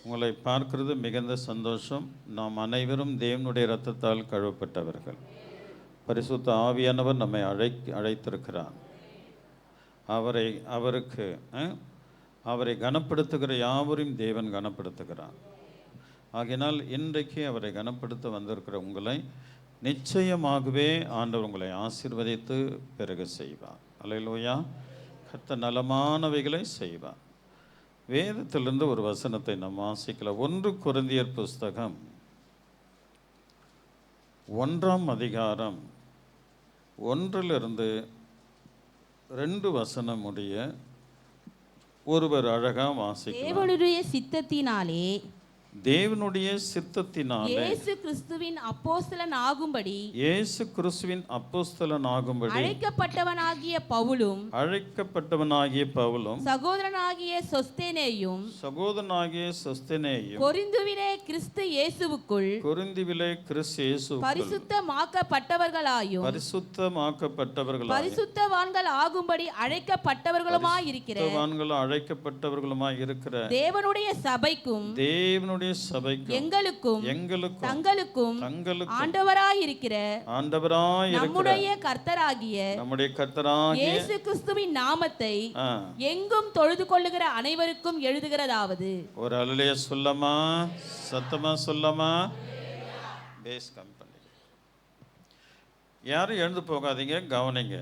உங்களை பார்க்கிறது மிகுந்த சந்தோஷம். நாம் அனைவரும் தேவனுடைய இரத்தத்தால் கழுவப்பட்டவர்கள். பரிசுத்த ஆவியானவர் நம்மை அழைத்திருக்கிறார். அவரை கனப்படுத்துகிற யாவரையும் தேவன் கனப்படுத்துகிறார். ஆகையினால் இன்றைக்கு அவரை கனப்படுத்த வந்திருக்கிற உங்களை நிச்சயமாகவே ஆண்டவர் உங்களை ஆசீர்வதித்து பெருக செய்வார். அல்லேலூயா. கர்த்தர் நலமானவைகளை செய்வார். வேதத்திலிருந்து ஒரு வசனத்தை நாம் வாசிக்கலாம். 1 கொரிந்தியர் புஸ்தகம் 1ஆம் அதிகாரம் 1 2 வசனம் முடிய ஒருவர் அழகா வாசிக்கலாம். தேவனுடைய சித்தத்தினாலே இயேசு கிறிஸ்துவின் அப்போஸ்தலன் ஆகும்படி அழைக்கப்பட்டவனாகிய பவுலும் சகோதரனாகிய சொஸ்தேனேயும் கொரிந்துவிலே கிறிஸ்து இயேசுவுக்குள் பரிசுத்தமாக்கப்பட்டவர்களாயும் பரிசுத்தவான்கள் ஆகும்படி அழைக்கப்பட்டவர்களுமாய் இருக்கிற தேவனுடைய சபைக்கும் எங்களுக்கும் தங்களுக்கும் ஆண்டவராய் இருக்கிற நம்முடைய கர்த்தராகிய இயேசு கிறிஸ்துவின் நாமத்தை எங்கும் தொழுது கொள்ளுகிற அனைவருக்கும் எழுதுகிறதாவது. ஒரு அல்லேலூயா சொல்லமா, சத்தமா சொல்லமா. பேஸ் கம்பெனி யாரும் எழுந்து போகாதீங்க, கவனிங்க.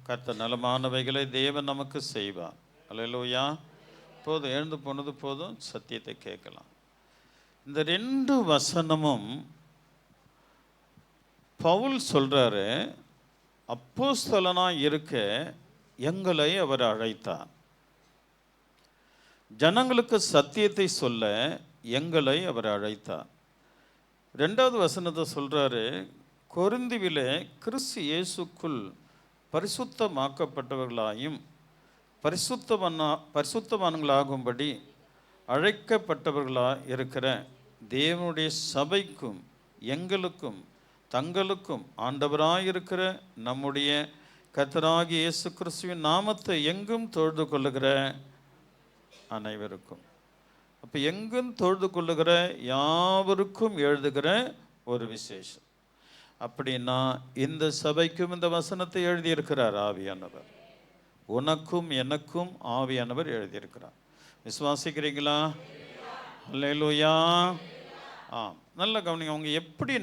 கர்த்தர் நலமானவைகளை தேவன் நமக்கு செய்வார். அல்லேலூயா. போதும், எழுந்து போனது போதும், சத்தியத்தை கேட்கலாம். இந்த 2 வசனமும் பவுல் சொல்றாரு, அப்போஸ்தலனா இருக்க எங்களை அவர் அழைத்தார். ஜனங்களுக்கு சத்தியத்தை சொல்ல எங்களை அவர் அழைத்தார். 2வது வசனத்தை சொல்றாரு, கொரிந்துவிலே கிறிஸ்து இயேசுக்குள் பரிசுத்தமாக்கப்பட்டவர்களாயும் பரிசுத்தவான்களாகும்படி அழைக்கப்பட்டவர்களாக இருக்கிற தேவனுடைய சபைக்கும் எங்களுக்கும் தங்களுக்கும் ஆண்டவராயிருக்கிற நம்முடைய கர்த்தராகிய இயேசு கிறிஸ்துவின் நாமத்தை எங்கும் தொழுது கொள்ளுகிற அனைவருக்கும். அப்போ எங்கும் தொழுது கொள்ளுகிற யாவருக்கும் எழுதுகிற ஒரு விசேஷம். அப்படின்னா இந்த சபைக்கும் இந்த வசனத்தை எழுதியிருக்கிறார் ஆவியானவர். உனக்கும் எனக்கும் ஆவியானவர் எழுதியிருக்கிறார். விசுவாசிக்கிறீங்களா? அல்லேலூயா. நல்ல கவனிங்க. அவங்க எப்படி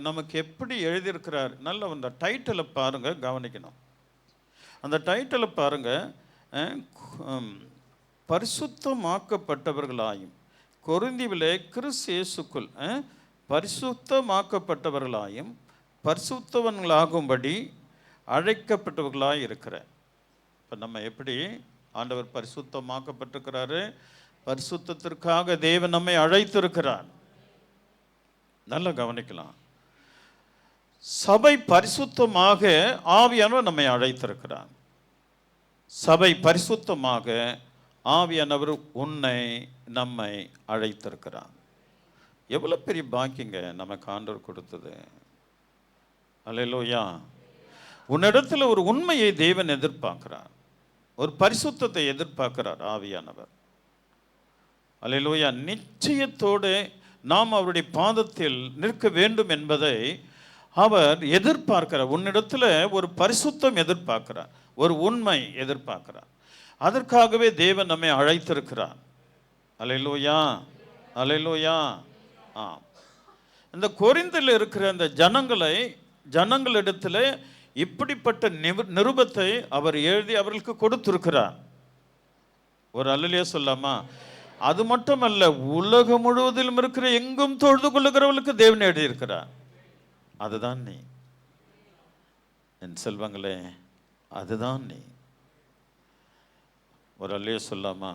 நமக்கு எப்படி எழுதியிருக்கிறார். நல்ல அந்த டைட்டிலை பாருங்க, கவனிக்கணும். அந்த டைட்டிலை பாருங்க, பரிசுத்தமாக்கப்பட்டவர்களாயும் கொரிந்தியிலே கிறிஸ்து இயேசுக்குள் பரிசுத்தமாக்கப்பட்டவர்களாயும் பரிசுத்தவன்களாகும்படி அழைக்கப்பட்டவர்களாய் இருக்கிற. இப்போ நம்ம எப்படி ஆண்டவர் பரிசுத்தமாக்கப்பட்டிருக்கிறாரு, பரிசுத்தத்திற்காக தேவன் நம்மை அழைத்திருக்கிறார். நல்லா கவனிக்கலாம். சபை பரிசுத்தமாக ஆவியானவர் நம்மை அழைத்திருக்கிறார். சபை பரிசுத்தமாக ஆவியானவர் நம்மை அழைத்திருக்கிறார். எவ்வளோ பெரிய பாக்கியங்க நமக்கு ஆண்டவர் கொடுத்தது. அல்லேலூயா. உன்னிடத்தில் ஒரு உண்மையை தேவன் எதிர்பார்க்கிறார், ஒரு பரிசுத்தத்தை எதிர்பார்க்கிறார் ஆவியானவர். அல்லேலூயா. நிச்சயத்தோடு நாம் அவருடைய பாதத்தில் நிற்க வேண்டும் என்பதை அவர் எதிர்பார்க்கிறார். உன்னிடத்தில் ஒரு பரிசுத்தம் எதிர்பார்க்கிறார், ஒரு உண்மை எதிர்பார்க்கிறார். அதற்காகவே தேவன் நம்மை அழைத்திருக்கிறார். அல்லேலூயா, அல்லேலூயா. இந்த கொரிந்தில் இருக்கிற அந்த ஜனங்களிடத்தில் இப்படிப்பட்ட நிருபத்தை அவர் எழுதி அவர்களுக்கு கொடுத்திருக்கிறார். ஒரு அல்லேலூயா சொல்லாமா? அது மட்டுமல்ல, உலகம் முழுவதிலும் இருக்கிற எங்கும் தொழுது கொள்ளுகிறவர்களுக்கு தேவன் எழுதியிருக்கிறார். அதுதான் நீ என் செல்வங்களே, அதுதான் நீ. ஒரு அல்லேலூயா சொல்லாமா?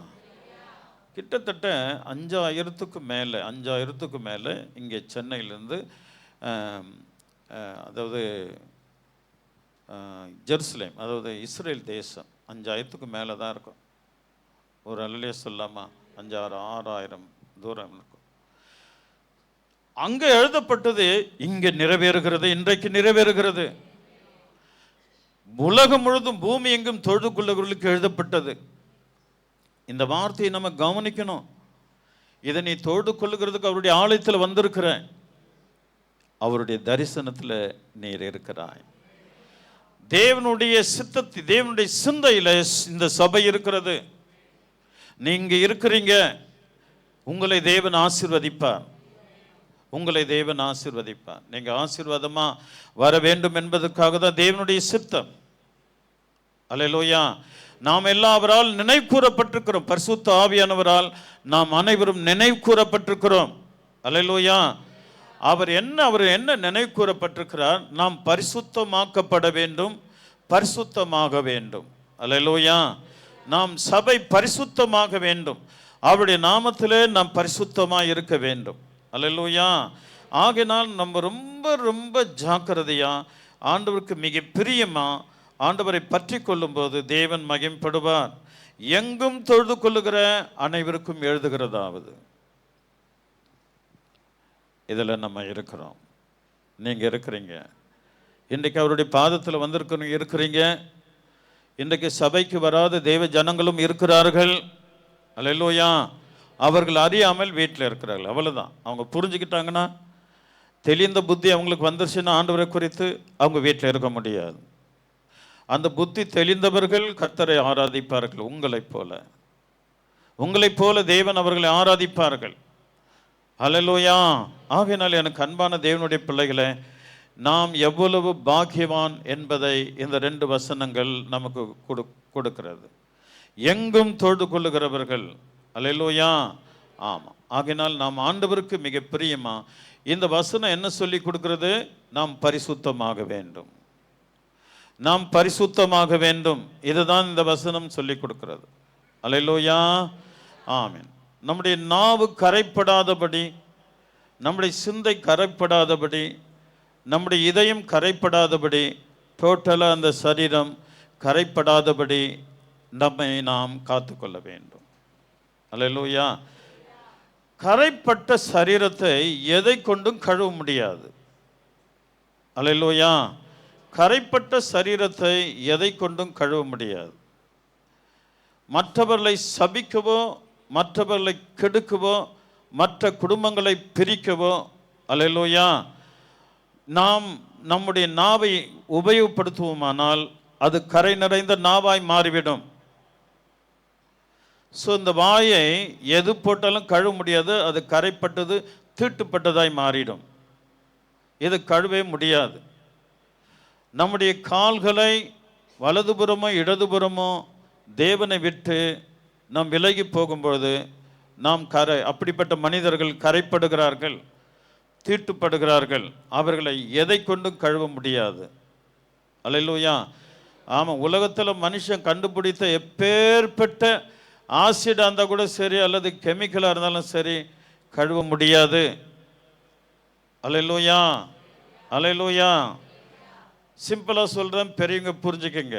கிட்டத்தட்ட 5000க்கு மேலே இங்கே சென்னையிலேருந்து, அதாவது ஜெருசலேம், அதாவது இஸ்ரேல் தேசம் 5000க்கு மேலே தான் இருக்கும். ஒரு அல்லேலூயா சொல்லாமா? 5,000-6,000 தூரம் இருக்கும். அங்கே எழுதப்பட்டது இங்கே நிறைவேறுகிறது, இன்றைக்கு நிறைவேறுகிறது. உலகம் முழுதும் பூமி எங்கும் தொழுது கொள்ளுகிறவர்களுக்கு எழுதப்பட்டது. இந்த வார்த்தையை நம்ம கவனிக்கணும். இதை நீ தொழுது கொள்ளுகிறதுக்கு அவருடைய ஆலயத்தில் வந்திருக்கிற, அவருடைய தரிசனத்தில் நீர் இருக்கிறாய். தேவனுடைய சித்தத்தை, தேவனுடைய சிந்தையில் இந்த சபை இருக்கிறது. நீங்க இருக்கிறீங்க. உங்களை தேவன் ஆசீர்வதிப்பார். உங்களை தேவன் ஆசீர்வதிப்பார். நீங்க ஆசீர்வாதமா வர வேண்டும் என்பதற்காக தான் தேவனுடைய சித்தம். அல்லேலூயா. நாம் எல்லாம் அவரால் நினைவு கூறப்பட்டிருக்கிறோம். பரிசுத்த ஆவியானவரால் நாம் அனைவரும் நினைவு கூறப்பட்டிருக்கிறோம். அல்லேலூயா. அவர் என்ன நினைவு கூறப்பட்டிருக்கிறார்? நாம் பரிசுத்தமாக்கப்பட வேண்டும், பரிசுத்தமாக வேண்டும். அல்லேலூயா. நாம் சபை பரிசுத்தமாக வேண்டும். அவருடைய நாமத்திலே நாம் பரிசுத்தமாக இருக்க வேண்டும். அல்லேலூயா. ஆகையினால் நம்ம ரொம்ப ரொம்ப ஜாக்கிரதையா, ஆண்டவருக்கு மிக பிரியமா ஆண்டவரை பற்றி கொள்ளும்போது தேவன் மகிமைப்படுவார். எங்கும் தொழுது கொள்ளுகிற அனைவருக்கும் எழுதுகிறதாவது. இதில் நம்ம இருக்கிறோம். நீங்கள் இருக்கிறீங்க. இன்றைக்கு அவருடைய பாதத்தில் இருக்கிறீங்க. இன்றைக்கு சபைக்கு வராத தேவ ஜனங்களும் இருக்கிறார்கள். அல்லேலூயா. அவர்கள் அறியாமல் வீட்டில் இருக்கிறார்கள். அவ்வளோதான். அவங்க புரிஞ்சுக்கிட்டாங்கன்னா, தெளிந்த புத்தி அவங்களுக்கு வந்துருச்சுன்னா ஆண்டவரை குறித்து அவங்க வீட்டில் இருக்க முடியாது. அந்த புத்தி தெளிந்தவர்கள் கர்த்தரை ஆராதிப்பார்கள். உங்களைப் போல தேவன் அவர்களை ஆராதிப்பார்கள். அல்லேலூயா. ஆகையினால் எனக்கு அன்பான தேவனுடைய பிள்ளைகளே, நாம் எவ்வளவு பாக்கியவான் என்பதை இந்த 2 வசனங்கள் நமக்கு கொடுக்கிறது. எங்கும் தொழுது கொள்ளுகிறவர்கள். அல்லேலூயா. ஆமாம். ஆகையினால் நாம் ஆண்டவருக்கு மிக பிரியமா, இந்த வசனம் என்ன சொல்லி கொடுக்கிறது? நாம் பரிசுத்தமாக வேண்டும். நாம் பரிசுத்தமாக வேண்டும். இதுதான் இந்த வசனம் சொல்லி கொடுக்கிறது. அல்லேலூயா. ஆமென். நம்முடைய நாவு கரைப்படாதபடி, நம்முடைய சிந்தை கரைப்படாதபடி, நம்முடைய இதயம் கரைப்படாதபடி, டோட்டலாக அந்த சரீரம் கரைப்படாதபடி நம்மை நாம் காத்துக்கொள்ள வேண்டும். அல்லேலூயா. கரைப்பட்ட சரீரத்தை எதை கொண்டும் கழுவ முடியாது. அல்லேலூயா. கரைப்பட்ட சரீரத்தை எதை கொண்டும் கழுவ முடியாது. மற்றவர்களை சபிக்கவோ, மற்றவர்களை கெடுக்கவோ, மற்ற குடும்பங்களை பிரிக்கவோ, அல்லேலூயா, நாம் நம்முடைய நாவை உபயோகப்படுத்துவோமானால் அது கரை நிறைந்த நாவாய் மாறிவிடும். ஸோ இந்த வாயை எது போட்டாலும் கழுவ முடியாது. அது கரைப்பட்டது, தீட்டுப்பட்டதாய் மாறிடும். இது கழுவே முடியாது. நம்முடைய கால்களை வலதுபுறமோ இடதுபுறமோ தேவனை விட்டு நாம் விலகி போகும்பொழுது நாம் அப்படிப்பட்ட மனிதர்கள் கரைப்படுகிறார்கள், தீட்டுப்படுகிறார்கள். அவர்களை எதை கொண்டும் கழுவ முடியாது. அல்லேலூயா. ஆமாம். உலகத்தில் மனுஷன் கண்டுபிடித்த எப்பேற்பட்ட ஆசிடாக இருந்தால் கூட சரி, அல்லது கெமிக்கலாக இருந்தாலும் சரி, கழுவ முடியாது. அல்லேலூயா. அல்லேலூயா. சிம்பிளாக சொல்கிறேன், பெரியவங்க புரிஞ்சுக்கங்க.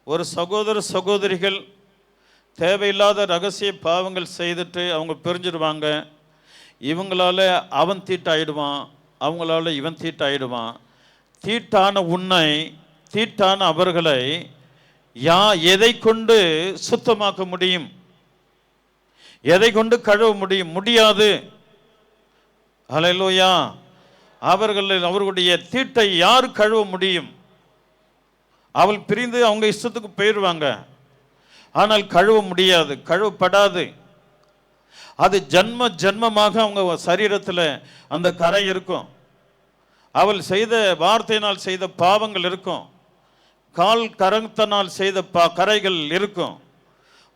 ஒரு சகோதர சகோதரிகள் தேவையில்லாத ரகசிய பாவங்கள் செய்துட்டு அவங்க பிரிஞ்சிடுவாங்க. இவங்களால அவன் தீட்டாயிடுவான், அவங்களால இவன் தீட்டாயிடுவான். தீட்டான உன்னை, தீட்டான அவர்களை எதை கொண்டு சுத்தமாக்க முடியும்? எதை கொண்டு கழுவ முடியும்? முடியாது. அல்லேலூயா. அவர்களுடைய தீட்டை யார் கழுவ முடியும்? அவள் பிரிந்து அவங்க இஷ்டத்துக்கு போயிடுவாங்க. ஆனால் கழுவ முடியாது, கழுவப்படாது. அது ஜன்ம ஜன்மமாக அவங்க சரீரத்தில் அந்த கரை இருக்கும். அவள் செய்த வார்த்தையினால் செய்த பாவங்கள் இருக்கும். கால் கரத்தினால் செய்த கரைகள் இருக்கும்.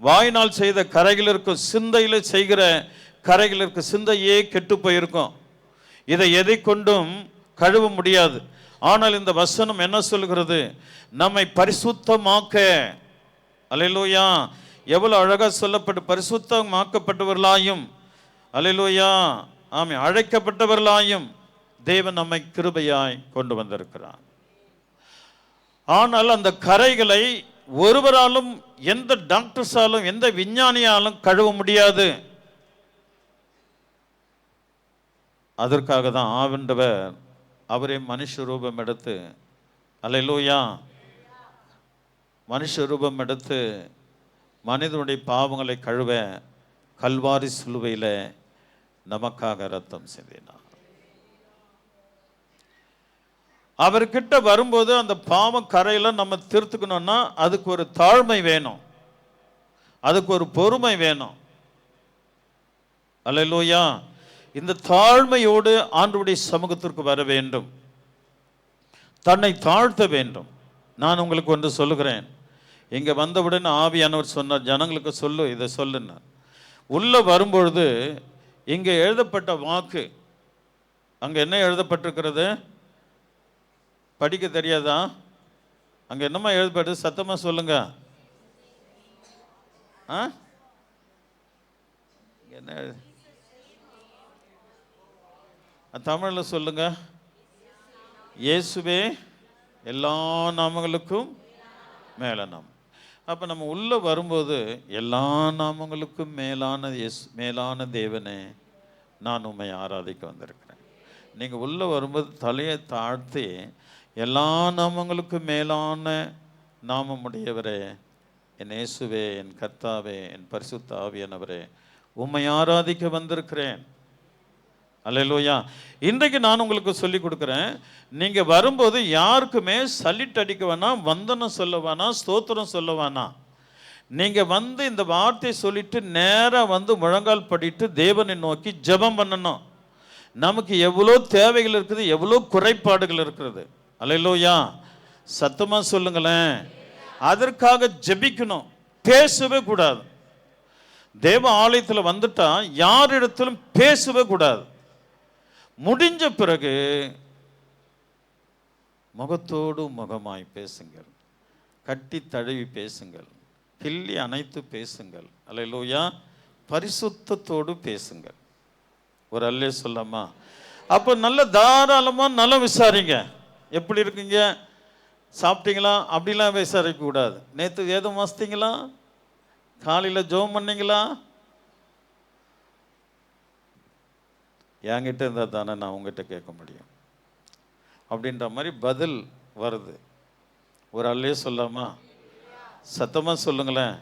வாயினால் செய்த கரைகள் இருக்கும். சிந்தையில் செய்கிற கரைகள் இருக்கும். சிந்தையே கெட்டு போயிருக்கும். இதை எதை கொண்டும் கழுவ முடியாது. ஆனால் இந்த வசனம் என்ன சொல்கிறது? நம்மை பரிசுத்தமாக்க. அல்லேலூயா. எவ்வளவு அழகாக சொல்லப்பட்டு, பரிசுத்தமாக்கப்பட்டவர்களாயும், அல்லேலூயா, ஆமே, அழைக்கப்பட்டவர்களாயும் தேவன் நம்மை கிருபையாய் கொண்டு வந்திருக்கிறார். ஆனால் அந்த கரைகளை ஒருவராலும், எந்த டாக்டர்ஸாலும், எந்த விஞ்ஞானியாலும் கழுவ முடியாது. அதற்காக தான் ஆண்டவர் அவரே மனுஷ ரூபம் எடுத்து, அல்லேலூயா, மனுஷ ரூபம் எடுத்து மனிதனுடைய பாவங்களை கழுவ கல்வாரி சிலுவையில் நமக்காக ரத்தம் சிந்தினார். அவர்கிட்ட வரும்போது அந்த பாவம் கரையில் நம்ம தீர்த்துக்கணும்னா அதுக்கு ஒரு தாழ்மை வேணும், அதுக்கு ஒரு பொறுமை வேணும். அல்லேலூயா. இந்த தாழ்மையோடு ஆண்டவருடைய சமூகத்திற்கு வர வேண்டும், தன்னை தாழ்த்த வேண்டும். நான் உங்களுக்கு ஒன்று சொல்லுகிறேன். இங்கே வந்தவுடன் ஆவியானவர் சொன்னார், ஜனங்களுக்கு சொல்லு, இதை சொல்லுன்னார். உள்ளே வரும்பொழுது இங்கே எழுதப்பட்ட வாக்கு, அங்கே என்ன எழுதப்பட்டிருக்கிறது படிக்க தெரியாதா? அங்கே என்னமா எழுதப்பட்டு? சத்தமாக சொல்லுங்க. என்ன தமிழில் சொல்லுங்க. இயேசுவே எல்லா நாமங்களுக்கும் மேல நாமம். அப்போ நம்ம உள்ளே வரும்போது எல்லா நாமங்களுக்கும் மேலான தேவனே, நான் உம்மை ஆராதிக்க வந்திருக்கிறேன். நீங்கள் உள்ளே வரும்போது தலையை தாழ்த்தி, எல்லா நாமங்களுக்கும் மேலான நாமமுடையவரே, என் இயேசுவே, என் கர்த்தாவே, என் பரிசுத்த ஆவியானவரே, உம்மை ஆராதிக்க வந்திருக்கிறேன். அல்லேலூயா. இன்றைக்கு நான் உங்களுக்கு சொல்லி கொடுக்குறேன். நீங்கள் வரும்போது யாருக்குமே சல்லிட் அடிக்க வேணாம், வந்தனம் சொல்ல வேணாம், ஸ்தோத்திரம் சொல்ல வேணாம். நீங்கள் வந்து இந்த வார்த்தையை சொல்லிட்டு நேராக வந்து முழங்கால் படிட்டு தேவனை நோக்கி ஜெபம் பண்ணணும். நமக்கு எவ்வளோ தேவைகள் இருக்குது, எவ்வளோ குறைபாடுகள் இருக்கிறது. அல்லேலூயா. சத்தமாக சொல்லுங்களேன். அதற்காக ஜெபிக்கணும், பேசவே கூடாது. தேவ ஆலயத்தில் வந்துட்டா யாரிடத்திலும் பேசவே கூடாது. முடிஞ்ச பிறகு முகத்தோடு முகமாய் பேசுங்கள், கட்டி தழுவி பேசுங்கள், கிள்ளி அணைத்து பேசுங்கள். அல்லேலூயா. பரிசுத்தத்தோடு பேசுங்கள். ஒரு அல்லே சொல்லாமா? அப்போ நல்ல தாராளமாக நல்லா விசாரிங்க. எப்படி இருக்குங்க, சாப்பிட்டீங்களா, அப்படிலாம் விசாரிக்க கூடாது. நேற்று வேதம் வாசித்தீங்களா, காலையில் ஜெபம் பண்ணீங்களா, என்கிட்ட இருந்தால் தானே நான் உங்ககிட்ட கேட்க முடியும் அப்படின்ற மாதிரி பதில் வருது. ஒரு அல்லே சொல்லாமா? சத்தமாக சொல்லுங்களேன்.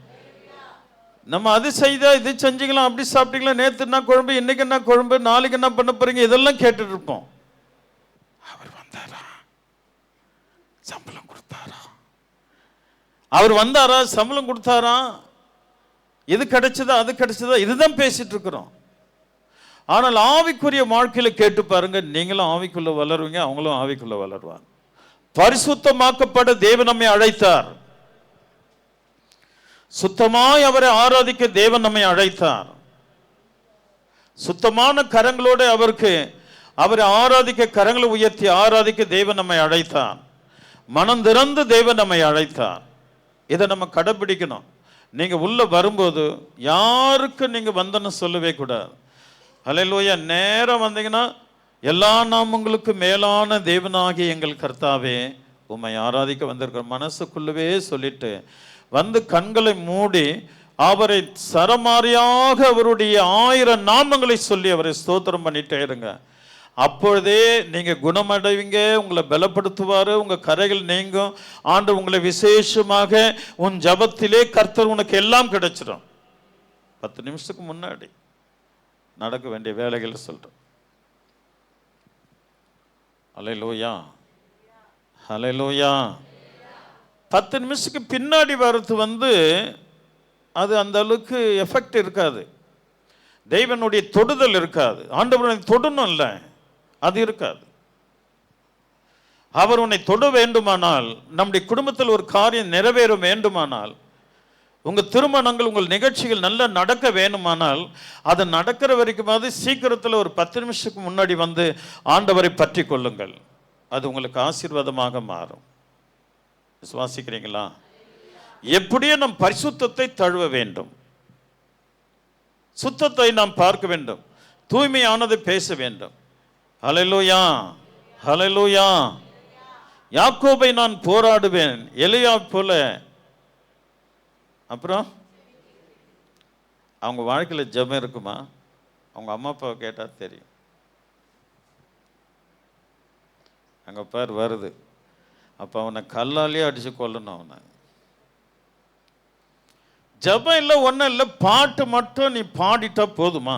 நம்ம அது செய்தா, இது செஞ்சீங்களா, அப்படி சாப்பிட்டீங்களா, நேற்று என்ன குழம்பு, இன்னைக்கு என்ன குழம்பு, நாளைக்கு என்ன பண்ண போறீங்க, இதெல்லாம் கேட்டுட்டு இருப்போம். அவர் வந்தாரா, சம்பளம் கொடுத்தாரா, அவர் வந்தாரா, சம்பளம் கொடுத்தாரா, இது கிடைச்சதா, அது கிடைச்சதா, இதுதான் பேசிட்டு இருக்கிறோம். ஆனால் ஆவிக்குரிய வாழ்க்கையில் கேட்டு பாருங்க, நீங்களும் ஆவிக்குள்ள வளருவீங்க, அவங்களும் ஆவிக்குள்ள வளருவாங்க. பரிசுத்தமாக்கப்பட தேவன் நம்மை அழைத்தார். சுத்தமாய் அவரை ஆராதிக்க தேவன் நம்மை அழைத்தார். சுத்தமான கரங்களோடு அவரை ஆராதிக்க, கரங்களை உயர்த்தி ஆராதிக்க தேவன் நம்மை அழைத்தார். மனம் திறந்து தேவன் நம்மை அழைத்தார். இதை நம்ம கடைபிடிக்கணும். நீங்க உள்ள வரும்போது யாருக்கு நீங்க வந்தனம் சொல்லவே கூடாது. அல்லேலூயா. நேரம் வந்தீங்கன்னா, எல்லா நாமங்களுக்கு மேலான தேவனாகிய எங்கள் கர்த்தாவே, உம்மை ஆராதிக்க வந்திருக்கிற மனசுக்குள்ளவே சொல்லிட்டு வந்து கண்களை மூடி அவரை சரமாரியாக அவருடைய 1000 நாமங்களை சொல்லி அவரை ஸ்தோத்திரம் பண்ணிட்டே இருங்க. அப்பொழுதே நீங்க குணமடைவீங்க, உங்களை பலப்படுத்துவாரு, உங்க கரைகள் நீங்கும். ஆண்டு உங்களை விசேஷமாக உன் ஜபத்திலே கர்த்தர் உனக்கு எல்லாம் கிடைச்சிடும். 10 நிமிஷத்துக்கு முன்னாடி நடக்க வேண்டிய வேலைகள் சொல்றேன். அல்லேலூயா, அல்லேலூயா. 10 நிமிஷத்துக்கு பின்னாடி வர்றது அது அந்த அளவுக்கு எஃபெக்ட் இருக்காது. தெய்வனுடைய தொடுதல் இருக்காது. ஆண்டவரை தொடணும் இல்லை, அது இருக்காது. அவர் உன்னை தொட வேண்டுமானால், நம்முடைய குடும்பத்தில் ஒரு காரியம் நிறைவேற வேண்டுமானால், உங்கள் திருமணங்கள், உங்கள் நிகழ்ச்சிகள் நல்லா நடக்க வேணுமானால், அது நடக்கிற வரைக்குமாவது சீக்கிரத்தில் ஒரு 10 நிமிஷத்துக்கு முன்னாடி வந்து ஆண்டவரை பற்றி கொள்ளுங்கள். அது உங்களுக்கு ஆசீர்வாதமாக மாறும். விசுவாசிக்கிறீங்களா? எப்படியே நம் பரிசுத்தத்தை தழுவ வேண்டும், சுத்தத்தை நாம் பார்க்க வேண்டும், தூய்மையானதை பேச வேண்டும். ஹல்லேலூயா, ஹல்லேலூயா. யாக்கோபை நான் போராடுவேன், எலியா போல. அப்புறம் அவங்க வாழ்க்கையில் ஜெபம் இருக்குமா? அவங்க அம்மா அப்பாவை கேட்டால் தெரியும். அங்கே பேர் வருது, அப்போ அவனை கல்லாலேயே அடித்து கொல்லணும். அவனை ஜபம் இல்லை, ஒன்றும் இல்லை, பாட்டு மட்டும் நீ பாடிட்டா போதுமா?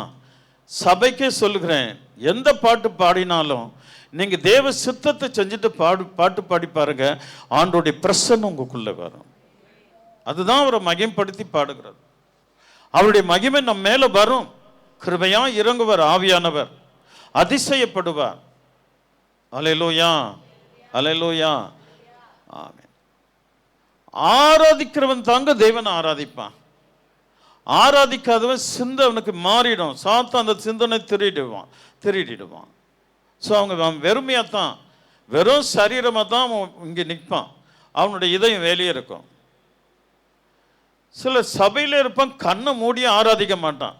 சபைக்கே சொல்லுகிறேன், எந்த பாட்டு பாடினாலும் நீங்கள் தேவ சித்தத்தை செஞ்சுட்டு பாட்டு பாடி பாருங்க, ஆண்டோடைய பிரசன்னம் உங்களுக்குள்ளே வரும். அதுதான் அவரை மகிமைப்படுத்தி பாடுகிறது. அவருடைய மகிமை நம்ம மேலே வரும். கிருபையா இறங்குவார் ஆவியானவர், அதிசயப்படுவார். அல்லேலூயா, அல்லேலூயா, ஆமென். ஆராதிக்கிறவன் தாங்க தேவனை ஆராதிப்பான். ஆராதிக்காதவன் சிந்தை அவனுக்கு மாறிடும். சாத்தான் அந்த சிந்தனை திருடிடுவான். ஸோ அவன் வெறுமையாக தான், வெறும் சரீரமாக தான் அவன் இங்கே நிற்பான். அவனுடைய இதயம் வெளியே இருக்கும். சில சபையில் இருப்பான், கண்ணை மூடி ஆராதிக்க மாட்டான்.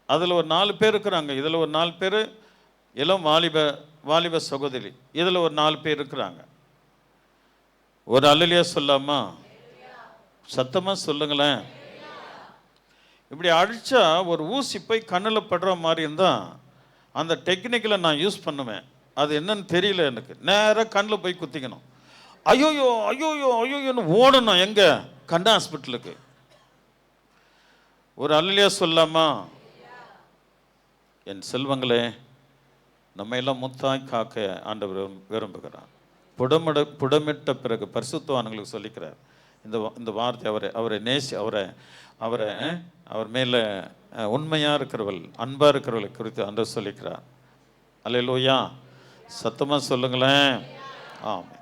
அதில் ஒரு 4 பேர் இருக்கிறாங்க. இதில் ஒரு 4 பேர் இளம் வாலிப சகோதரி, இதில் ஒரு 4 பேர் இருக்கிறாங்க. ஒரு அல்லேலூயா சொல்லாமா? சத்தமாக சொல்லுங்களேன். இப்படி அடித்தா ஒரு ஊசி போய் கண்ணில் படுற மாதிரி இருந்தால் அந்த டெக்னிக்கில் நான் யூஸ் பண்ணுவேன். அது என்னன்னு தெரியல எனக்கு. நேராக கண்ணில் போய் குத்திக்கணும். ஐயோயோ ஐயோயோ ஐயோயோன்னு ஓடணும். எங்கே? கண் ஹாஸ்பிட்டலுக்கு. ஒரு அல்லேலூயா சொல்லாமா? என் செல்வங்களே, நம்ம எல்லாம் முத்தாய் காக்க ஆண்டவர் விரும்புகிறார். புடமிட்ட பிறகு பரிசுத்தவான்களுக்கு சொல்லிக்கிறார் இந்த வார்த்தை. அவர் மேலே உண்மையாக இருக்கிறவள், அன்பாக இருக்கிறவளை குறித்து ஆண்டவர் சொல்லிக்கிறார். அல்லேலூயா, சத்தமாக சொல்லுங்களேன். ஆமாம்.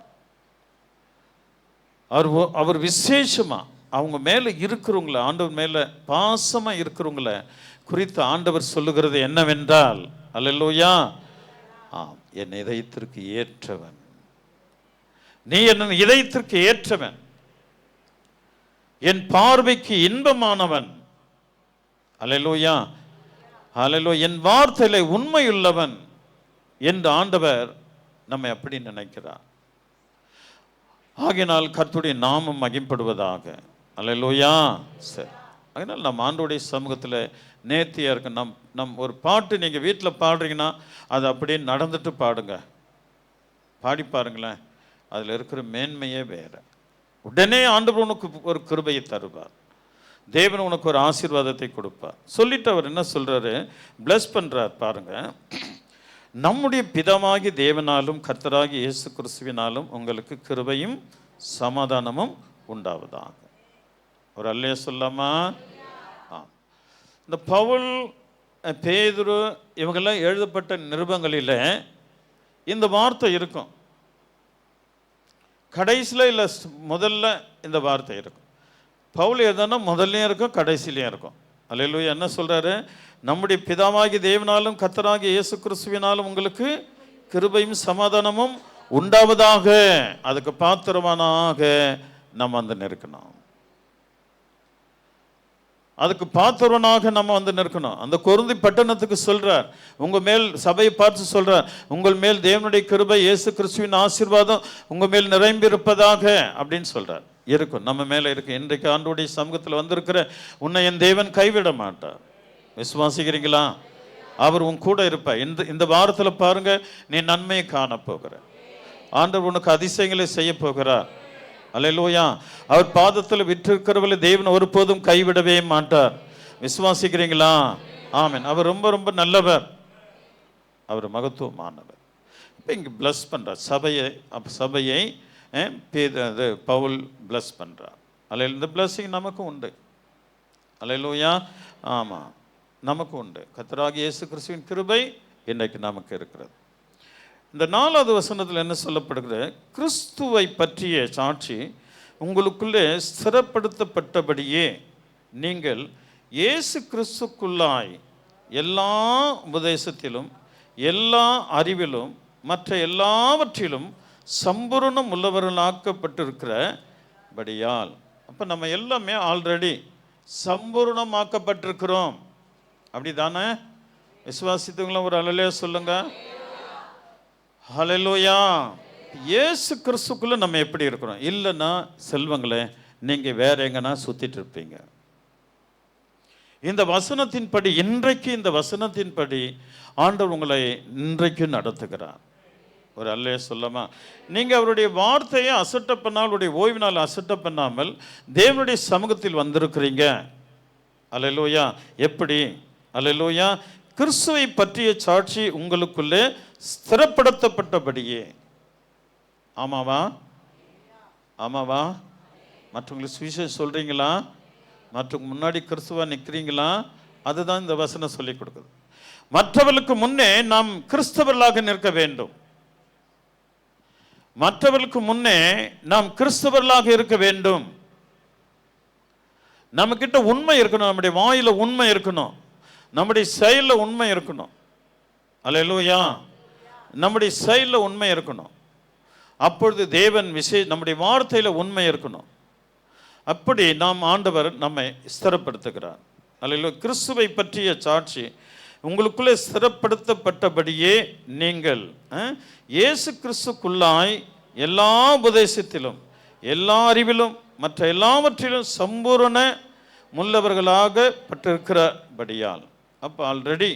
அவர் விசேஷமாக அவங்க மேலே இருக்கிறவங்கள, ஆண்டவர் மேலே பாசமாக இருக்கிறவங்கள குறித்து ஆண்டவர் சொல்லுகிறது என்னவென்றால், அல்லேலூயா, ஆம், என் இதயத்திற்கு ஏற்றவன், நீ என் இதயத்திற்கு ஏற்றவன், என் பார்வைக்கு இன்பமானவன், அல்லேலூயா, அல்லேலூயா, என் வார்த்தையிலே உண்மையுள்ளவன் என்று ஆண்டவர் நம்மை அப்படி நினைக்கிறார். ஆகையினால் கர்த்தருடைய நாமம் மகிமைப்படுவதாக. அல்லேலூயா. சரி, அதனால் நம்ம ஆண்டவருடைய சமூகத்தில் நேர்த்தியாக இருக்கு. நம் ஒரு பாட்டு நீங்கள் வீட்டில் பாடுறீங்கன்னா அது அப்படியே நடந்துட்டு பாடுங்க, பாடி பாருங்களேன். அதில் இருக்கிற மேன்மையே வேறு. உடனே ஆண்டவர் உனக்கு ஒரு கிருபையை தருவார். தேவன் உனக்கு ஒரு ஆசீர்வாதத்தை கொடுப்பார். சொல்லிட்டு அவர் என்ன சொல்றாரு, பிளஸ் பண்றார் பாருங்க. நம்முடைய பிதாவாகிய தேவனாலும் கர்த்தராகிய இயேசு கிறிஸ்துவினாலும் உங்களுக்கு கிருபையும் சமாதானமும் உண்டாவதாக. ஒரு அல்லேலூயா சொல்லாமா? இந்த பவுல், பேதுரு இவங்கெல்லாம் எழுதப்பட்ட நிருபங்களில் இந்த வார்த்தை இருக்கும். கடைசியில் இல்லை, முதல்ல இந்த வார்த்தை இருக்கும். பவுல் எதுனா முதல்லையும் இருக்கும், கடைசிலையும் இருக்கும். அல்லேலூயா. என்ன சொல்றாரு? நம்முடைய பிதாவாகிய தேவனாலும் கர்த்தராகிய இயேசு கிறிஸ்துவினாலும் உங்களுக்கு கிருபையும் சமாதானமும் உண்டாவதாக. அதுக்கு பாத்திரமானாக நம்ம வந்து நிற்கணும். அதுக்கு பாத்திரனாக நம்ம வந்து நிற்கணும். அந்த கொரிந்தி பட்டணத்துக்கு சொல்றார், உங்க மேல் சபையை பார்த்து சொல்றார், உங்கள் மேல் தேவனுடைய கிருபை இயேசு கிறிஸ்துவின் ஆசீர்வாதம் உங்க மேல் நிரம்பி இருப்பதாக அப்படின்னு சொல்றார். இருக்கும், நம்ம மேல இருக்கு. இன்றைக்கு ஆண்டவருடைய சமூகத்தில் வந்திருக்கிற உன்னை என் தேவன் கைவிட மாட்டார். விசுவாசிக்கிறீங்களா? அவர் உன் கூட இருப்பார். இந்த வாரத்தில் பாருங்க, நீ நன்மையை காண போகிற. ஆண்டவர் உனக்கு அதிசயங்களை செய்ய போகிறார். அல்லேலூயா. அவர் பாதத்தில் விற்றிருக்கிறவர்களை தேவன் ஒருபோதும் கைவிடவே மாட்டார். விசுவாசிக்கிறீங்களா? ஆமென். அவர் ரொம்ப ரொம்ப நல்லவர், அவர் மகத்துவமானவர். இப்போ இங்கே பிளஸ் பண்ணுறார் சபையை பவுல் பிளஸ் பண்ணுறார். அல்ல, இந்த பிளஸ்ஸிங் நமக்கும் உண்டு. அல்லேலூயா. ஆமாம், நமக்கு உண்டு. கர்த்தராகிய இயேசு கிறிஸ்துவின் கிருபை இன்றைக்கு நமக்கு இருக்கிறது. இந்த 4வது வசனத்தில் என்ன சொல்லப்படுகிறது? கிறிஸ்துவை பற்றிய சாட்சி உங்களுக்குள்ளே ஸ்திரப்படுத்தப்பட்டபடியே நீங்கள் இயேசு கிறிஸ்துக்குள்ளாய் எல்லா உபதேசத்திலும் எல்லா அறிவிலும் மற்ற எல்லாவற்றிலும் சம்பூர்ணம் உள்ளவர்களாக்கப்பட்டிருக்கிறபடியால். அப்போ நம்ம எல்லாமே ஆல்ரெடி சம்பூர்ணமாக்கப்பட்டிருக்கிறோம். அப்படி தானே? விசுவாசித்தவங்களும் ஒரு அல்லேலூயா சொல்லுங்க. ஹல்லேலூயா. இயேசு கிறிஸ்துக்குள்ள நம்ம எப்படி இருக்கிறோம்? இல்லைன்னா செல்வங்களே, நீங்க வேற எங்கன்னா சுத்திட்டு இருப்பீங்க. இந்த வசனத்தின்படி, இன்றைக்கு இந்த வசனத்தின்படி ஆண்டவர் உங்களை இன்றைக்கு நடத்துகிறார். ஒரு அல்லையே சொல்லாமா? நீங்கள் அவருடைய வார்த்தையை அசட்ட பண்ணால், அவருடைய ஓய்வு நாள் அசட்ட பண்ணாமல் தேவனுடைய சமூகத்தில் வந்திருக்கிறீங்க. அல்லேலூயா. எப்படி? அல்லேலூயா. கிறிஸ்துவை பற்றிய சாட்சி உங்களுக்குள்ளே ஸ்திரப்படுத்தப்பட்டபடியே. ஆமாவா? ஆமாவா? மற்றவங்களுக்கு சுவிசேஷம் சொல்கிறீங்களா? மற்றவங்க முன்னாடி கிறிஸ்துவா நிற்கிறீங்களா? அதுதான் இந்த வசனம் சொல்லிக் கொடுக்குது. மற்றவர்களுக்கு முன்னே நாம் கிறிஸ்தவர்களாக நிற்க வேண்டும். மற்றவர்களுக்கு முன்னே நாம் கிறிஸ்தவர்களாக இருக்க வேண்டும். நம்ம கிட்ட உண்மை இருக்கணும். நம்முடைய வாயில உண்மை இருக்கணும். நம்முடைய செயலில் உண்மை இருக்கணும். அல்லேலூயா. நம்முடைய செயலில் உண்மை இருக்கணும். அப்பொழுது தேவன் நம்முடைய வார்த்தையில உண்மை இருக்கணும். அப்படி நாம் ஆண்டவர் நம்மை ஸ்திரப்படுத்துகிறார். அல்லேலூயா. கிறிஸ்துவை பற்றிய சாட்சி உங்களுக்குள்ளே ஸ்திரப்படுத்தப்பட்டபடியே நீங்கள் இயேசு கிறிஸ்துக்குள்ளாய் எல்லா உபதேசத்திலும் எல்லா அறிவிலும் மற்ற எல்லாவற்றிலும் சம்பூரண முள்ளவர்களாக பட்டிருக்கிறபடியால். அப்போ ஆல்ரெடி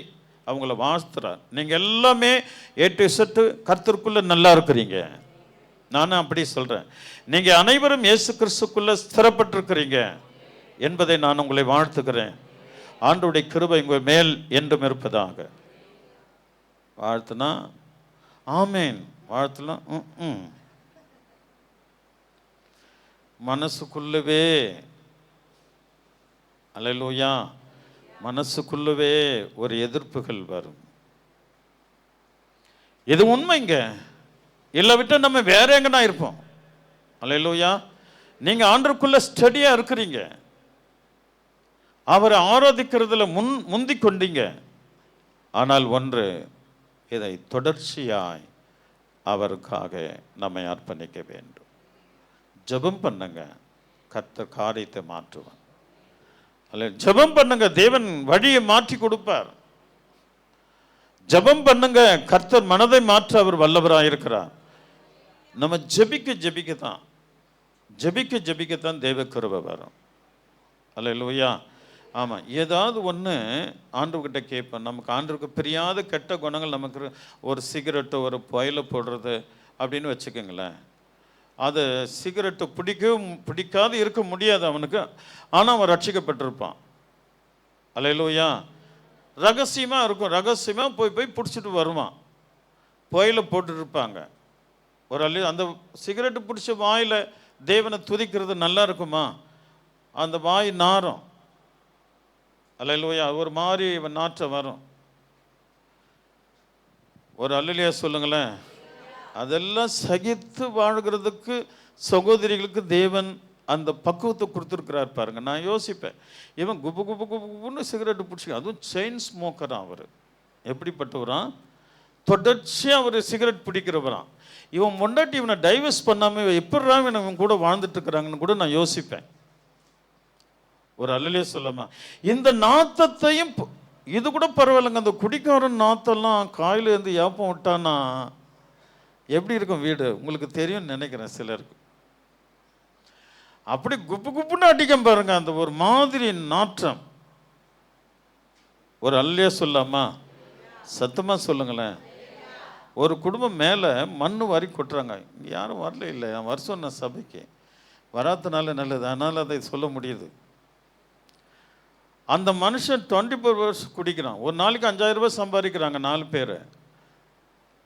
அவங்கள வாழ்த்துறார். நீங்கள் எல்லாமே ஏட்டு செட்டு கர்த்தருக்குள்ளே நல்லா இருக்கிறீங்க. நானும் அப்படி சொல்கிறேன். நீங்கள் அனைவரும் இயேசு கிறிஸ்துக்குள்ளே ஸ்திரப்பட்டிருக்கிறீங்க என்பதை நான் உங்களை வாழ்த்துக்கிறேன். ஆண்டவருடைய கிருபை உங்கள் மேல் என்றும் இருப்பதாக. வாழ்த்துனா ஆமேன், வாழ்த்தலாம். மனசுக்குள்ளவே அல்லேலூயா, மனசுக்குள்ளவே ஒரு எதிர்ப்புகள் வரும். இது உண்மைங்க. இல்லை விட்டு நம்ம வேற எங்கன்னா இருப்போம். அல்லேலூயா. நீங்க ஆண்டவருக்குள்ள ஸ்டடியா இருக்கிறீங்க. அவரை ஆராதிக்கிறதுல முந்தி கொண்டீங்க. ஆனால் ஒன்று, இதை தொடர்ச்சியாய் அவருக்காக நம்மை அர்ப்பணிக்க வேண்டும். ஜெபம் பண்ணுங்க, கர்த்தர் காரியத்தை மாற்றுவார். அல்ல, ஜெபம் பண்ணுங்க, தேவன் வழியை மாற்றி கொடுப்பார். ஜெபம் பண்ணுங்க, கர்த்தர் மனதை மாற்ற அவர் வல்லவராக இருக்கிறார். நம்ம ஜெபிக்கத்தான் தேவ கிருபை வரும். அல்லேலூயா. ஆமாம். ஏதாவது ஒன்று ஆண்டவர்கிட்ட கேட்பேன். நமக்கு ஆண்டவருக்கு பிரியாத கெட்ட குணங்கள் நமக்கு ஒரு சிகரெட்டோ ஒரு புயலை போடுறது அப்படின்னு வச்சுக்கோங்களேன். அது சிகரெட்டு பிடிக்காது இருக்க முடியாது அவனுக்கு. ஆனால் அவன் ரட்சிக்கப்பட்டிருப்பான். அல்லேலூயா. ரகசியமாக இருக்கும். ரகசியமாக போய் பிடிச்சிட்டு வருவான். புயலை போட்டுருப்பாங்க. ஒரு அந்த சிகரெட்டு பிடிச்ச வாயில் தேவனை துதிக்கிறது நல்லா இருக்குமா? அந்த வாய் நாரும். அல்லேலூயா. ஒரு மாதிரி நாற்றம் வரும். ஒரு அல்லேலூயா சொல்லுங்களேன். அதெல்லாம் சகித்து வாழ்கிறதுக்கு சகோதரிகளுக்கு தேவன் அந்த பக்குவத்தை கொடுத்துருக்கிறார் பாருங்க. நான் யோசிப்பேன், இவன் குப்புன்னு சிகரெட்டு பிடிச்சி, அதுவும் செயின் ஸ்மோக்கரான். அவர் எப்படிப்பட்டவரான்? தொடர்ச்சியாக அவர் சிகரெட் பிடிக்கிறவரான். இவன் முன்னாடி இவனை டைவர்ஸ் பண்ணாமல் எப்படிரா இவன் கூட வாழ்ந்துட்டு இருக்கிறாங்கன்னு கூட நான் யோசிப்பேன். ஒரு அல்லலே சொல்லாமா. இந்த நாத்தத்தையும் இது கூட பரவாயில்லைங்க. அந்த குடிக்காரன் நாத்தெல்லாம் காயில இருந்து ஏப்பம் விட்டானா எப்படி இருக்கும் வீடு? உங்களுக்கு தெரியும் நினைக்கிறேன் சிலருக்கு. அப்படி குப்புன்னு அடிக்கும் பாருங்க, அந்த ஒரு மாதிரி நாற்றம். ஒரு அல்லே சொல்லாமா? சத்தமா சொல்லுங்களேன். ஒரு குடும்பம் மேலே மண்ணு வாரி கொட்டுறாங்க. இங்கே யாரும் வரல. இல்லை, வருஷம் நான் சபைக்கு வராதனால நல்லது, அதனால் அதை சொல்ல முடியுது. அந்த மனுஷன் 24 hours குடிக்கிறான். ஒரு நாளைக்கு 5000 ரூபாய் சம்பாதிக்கிறாங்க 4 பேர்.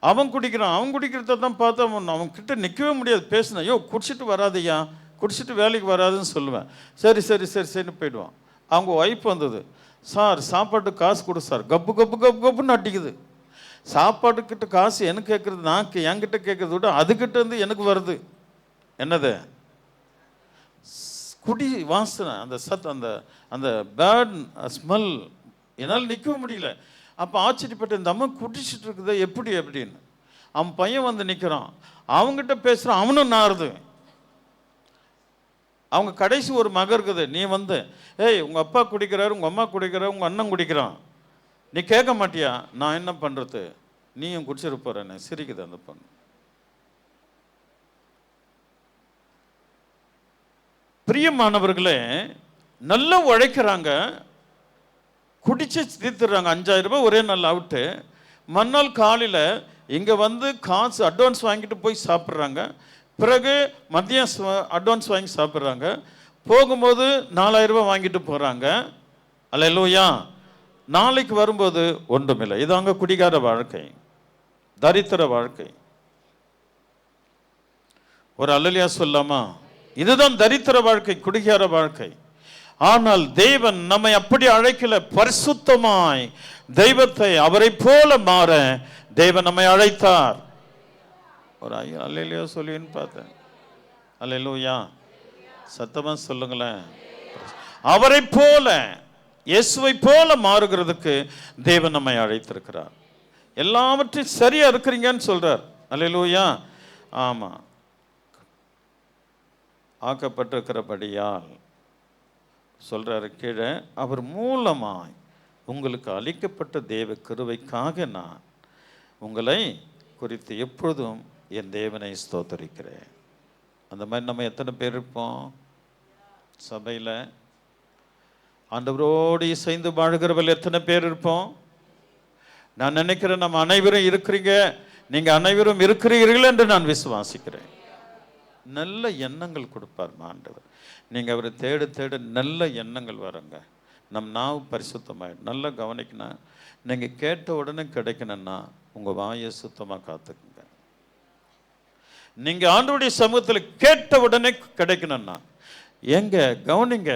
அவன் குடிக்கிறான். அவன் குடிக்கிறத தான் பார்த்து அவன் கிட்ட நிற்கவே முடியாது. பேசினேன், ஐயோ குடிச்சிட்டு வராதையா, குடிச்சிட்டு வேலைக்கு வராதுன்னு சொல்லுவேன். சரின்னு போயிடுவான். அவங்க ஒய்ஃப் வந்தது, சார் சாப்பாட்டுக்கு காசு கொடு சார். கப்புன்னு அடிக்குது. சாப்பாட்டுக்கிட்ட காசு எனக்கு கேட்குறது, நான் என்கிட்ட கேட்குறத விட அதுக்கிட்ட இருந்து எனக்கு வருது. என்னது? குடி வாசனை, அந்த அந்த அந்த பேட் ஸ்மெல். என்னால் நிற்க முடியல. அப்போ ஆச்சரியப்பட்ட, இந்த அம்மா குடிச்சிட்டு இருக்குது எப்படி அப்படின்னு. அவன் பையன் வந்து நிற்கிறான். அவங்ககிட்ட பேசுகிறான். அவனும் நாறுது. அவங்க கடைசி ஒரு மக இருக்குது. நீ வந்து, ஏய் உங்கள் அப்பா குடிக்கிறாரு, உங்கள் அம்மா குடிக்கிறாரு, உங்கள் அண்ணன் குடிக்கிறான், நீ கேட்க மாட்டியா? நான் என்ன பண்ணுறது, நீயும் குடிச்சிட்டு போகிறேன்னு சிரிக்குது அந்த பொண்ணு. பிரியமானவர்களே, நல்லா உழைக்கிறாங்க, குடிச்சு தீர்த்துறாங்க. 5000 ரூபாய் ஒரே நாள் அவுட்டு. மறுநாள் காலையில் இங்கே வந்து காசு அட்வான்ஸ் வாங்கிட்டு போய் சாப்பிட்றாங்க, பிறகு மதியம் அட்வான்ஸ் வாங்கி சாப்பிட்றாங்க, போகும்போது 4000 ரூபாய் வாங்கிட்டு போகிறாங்க. அல்லேலூயா. நாளைக்கு வரும்போது ஒன்றுமில்லை. இதாங்க குடிகார வாழ்க்கை, தரித்திர வாழ்க்கை. ஒரு அல்லேலூயா சொல்லாமா? இதுதான் தரித்திர வாழ்க்கை, குடிகார வாழ்க்கை. ஆனால் தேவன் நம்மை அப்படி அழைக்கல. பரிசுத்தமாய் தெய்வத்தை அவரை போல மாற தேவன் நம்மை அழைத்தார். ஒரு அல்லேலூயா சொல்லின்னு பார்த்தேன். அல்லேலூயா சத்தமா சொல்லுங்களேன். அவரை போல, இயேசுவை போல மாறுகிறதுக்கு தேவன் நம்மை அழைத்திருக்கிறார். எல்லாவற்றையும் சரியா இருக்கிறீங்கன்னு சொல்றார். அல்லேலூயா. ஆமா, ஆக்கப்பட்டிருக்கிறபடியால் சொல்றாரு கீழே, அவர் மூலமாய் உங்களுக்கு அளிக்கப்பட்ட தேவ கிருபைக்காக நான் உங்களை குறித்து எப்பொழுதும் என் தேவனை ஸ்தோத்தரிக்கிறேன். அந்த மாதிரி நம்ம எத்தனை பேர் இருப்போம் சபையில்? ஆண்டவரோடு இசைந்து வாழ்கிறவர்கள் எத்தனை பேர் இருப்போம்? நான் நினைக்கிறேன் நம்ம அனைவரும் இருக்கிறீங்க, நீங்கள் அனைவரும் இருக்கிறீர்கள் என்று நான் விசுவாசிக்கிறேன். நல்ல எண்ணங்கள் கொடுப்பார் ஆண்டவர். நீங்கள் அவரை தேட தேட நல்ல எண்ணங்கள் வருங்க. நம் நாவு பரிசுத்தமாயிடும். நல்லா கவனிக்கணும். நீங்கள் கேட்ட உடனே கிடைக்கணும்னா உங்கள் வாயை சுத்தமாக காத்துக்குங்க. நீங்கள் ஆண்டவருடைய சமூகத்தில் கேட்ட உடனே கிடைக்கணும்னா எங்க கவனிங்க,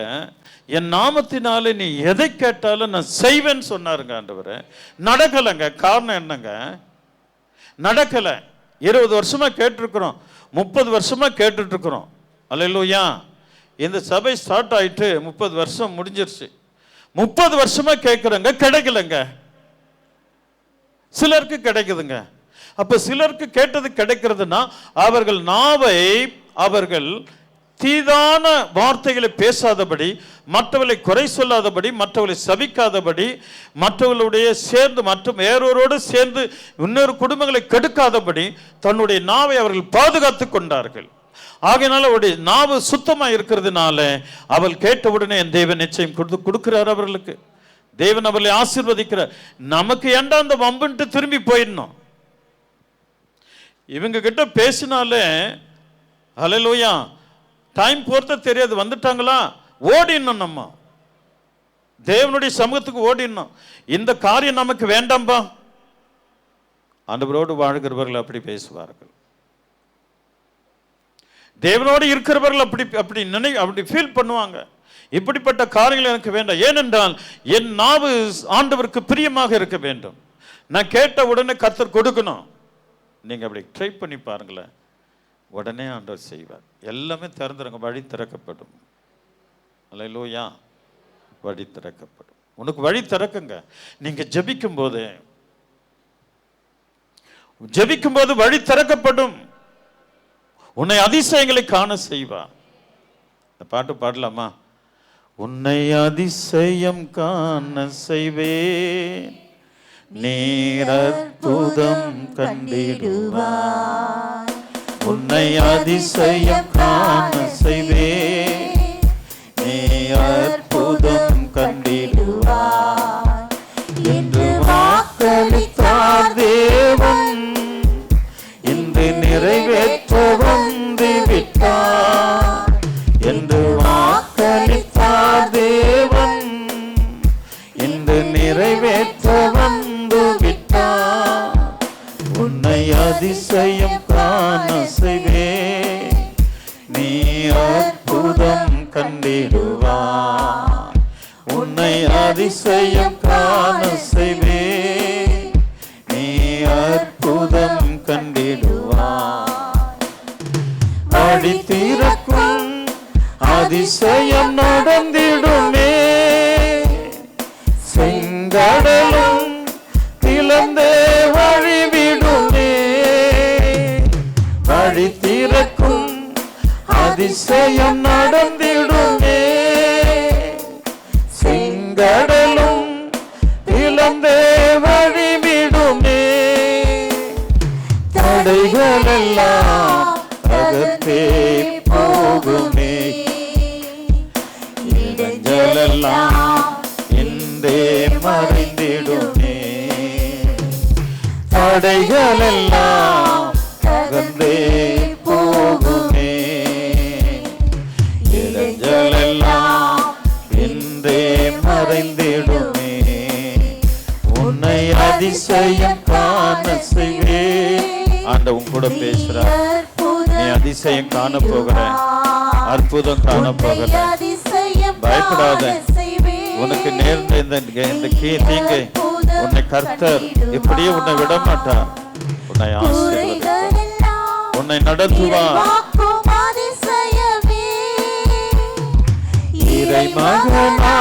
என் நாமத்தினாலே நீ எதை கேட்டாலும் நான் செய்வேன்னு சொன்னாருங்க ஆண்டவர். நடக்கலைங்க. காரணம் என்னங்க? நடக்கலை. 20 வருஷமா கேட்டிருக்கிறோம், 30 வருஷமா கேட்டுட்டு இருக்கிறோம். அல்லேலூயா. இந்த சபை ஸ்டார்ட் ஆயிட்டு 30 வருஷம் முடிஞ்சிருச்சு. 30 வருஷமா கேட்குறங்க, கிடைக்கலங்க. சிலருக்கு கிடைக்குதுங்க. அப்ப சிலருக்கு கேட்டது கிடைக்கிறதுனா அவர்கள் நாவை அவர்கள் தீதான வார்த்தைகளை பேசாதபடி, மற்றவர்களை குறை சொல்லாதபடி, மற்றவர்களை சபிக்காதபடி, மற்றவர்களுடைய சேர்ந்து மற்றும் வேறொருவரோடு சேர்ந்து இன்னொரு குடும்பங்களை கெடுக்காதபடி தன்னுடைய நாவை அவர்கள் பாதுகாத்து கொண்டார்கள். ஆகையினால அவருடைய நாவு சுத்தமாக இருக்கிறதுனால அவள் கேட்டவுடனே என் தேவன் நிச்சயம் கொடுக்கிறார் அவர்களுக்கு. தேவன் அவர்களை ஆசீர்வதிக்கிறார். நமக்கு ஏண்டா அந்த வம்புன்ட்டு திரும்பி போயிடணும். இவங்க கிட்ட பேசினாலே ஹல்லேலூயா டைம் போறத தெரியாது. வந்துட்டாங்களா ஓடிடணும். நம்ம தேவனுடைய சமூகத்துக்கு ஓடிடணும். இந்த காரியம் நமக்கு வேண்டாம்பா. ஆண்டவரோடு வாழ்கிறவர்கள் அப்படி பேசுவார்கள். தேவனோடு இருக்கிறவர்கள் அப்படி ஃபீல் பண்ணுவாங்க. இப்படிப்பட்ட காரியங்கள் எனக்கு வேண்டாம். ஏனென்றால் என் நாவு ஆண்டவருக்கு பிரியமாக இருக்க வேண்டும். நான் கேட்ட உடனே கர்த்தர் கொடுக்கணும். நீங்க அப்படி ட்ரை பண்ணி பாருங்களேன், உடனே ஆண்டவர் செய்வார். எல்லாமே திறந்துருங்க, வழி திறக்கப்படும். அல்லேலூயா. வழி திறக்கப்படும். உனக்கு வழி திறக்குங்க. நீங்க ஜெபிக்கும் போது வழி திறக்கப்படும். உன்னை அதிசயங்களை காண செய்வார். இந்த பாட்டு பாடலாமா? உன்னை அதிசயம் காண செய்வேன், நீர் அற்புதம் கண்டிடுவார். உன்னை அதிசயம் காண செய்வேன், நீர் அற்புதம் கண்டிடுவார் என்று வாக்களித்தார் தேவன். இன்று நிறைவேற்ற வந்து விட்டார் என்று வாக்களித்தார் தேவன். இன்று நிறைவேற்ற வந்து விட்டார். உன்னை அதிசயம் காண செய்வேன், நீ அற்புதம் கண்டிடுவார். உன்னை அதிசயம் காண செய்வேன், நீ அற்புதம் கண்டிடுவார். வழி திறக்கும் அதிசயம் நடந்திடுமே, செங்கடலும் திறந்தே வழிவிடுமே. வழி திறக்கும் அதிசயம் நடந்திடுமே, செங்கடலும் திறந்தே வழிவிடுமே. தடைகள் எல்லாம் அகற்றே போகுமே, இடங்கள் எல்லாம் இன்றே மறைந்திடுமே. தடைகள் எல்லாம் தகர்ந்தே போகுமே, இடைஞ்சல் எல்லாம் இன்றே மறைந்திடுமே, உன்னை அதிசயம் காண செய்வே. ஆண்டவன் கூட பேசுறார், நீ அதிசயம் காண போகிற, அற்புதம் காண போகிற, பயப்படாத. உனக்கு நேர்ந்த இந்த தீங்கை உன்னை கர்த்தர் இப்படியே உன்னை விட மாட்டார், உன்னை ஆசீர்வதிப்பார், உன்னை நடத்துவார். இறை மகனா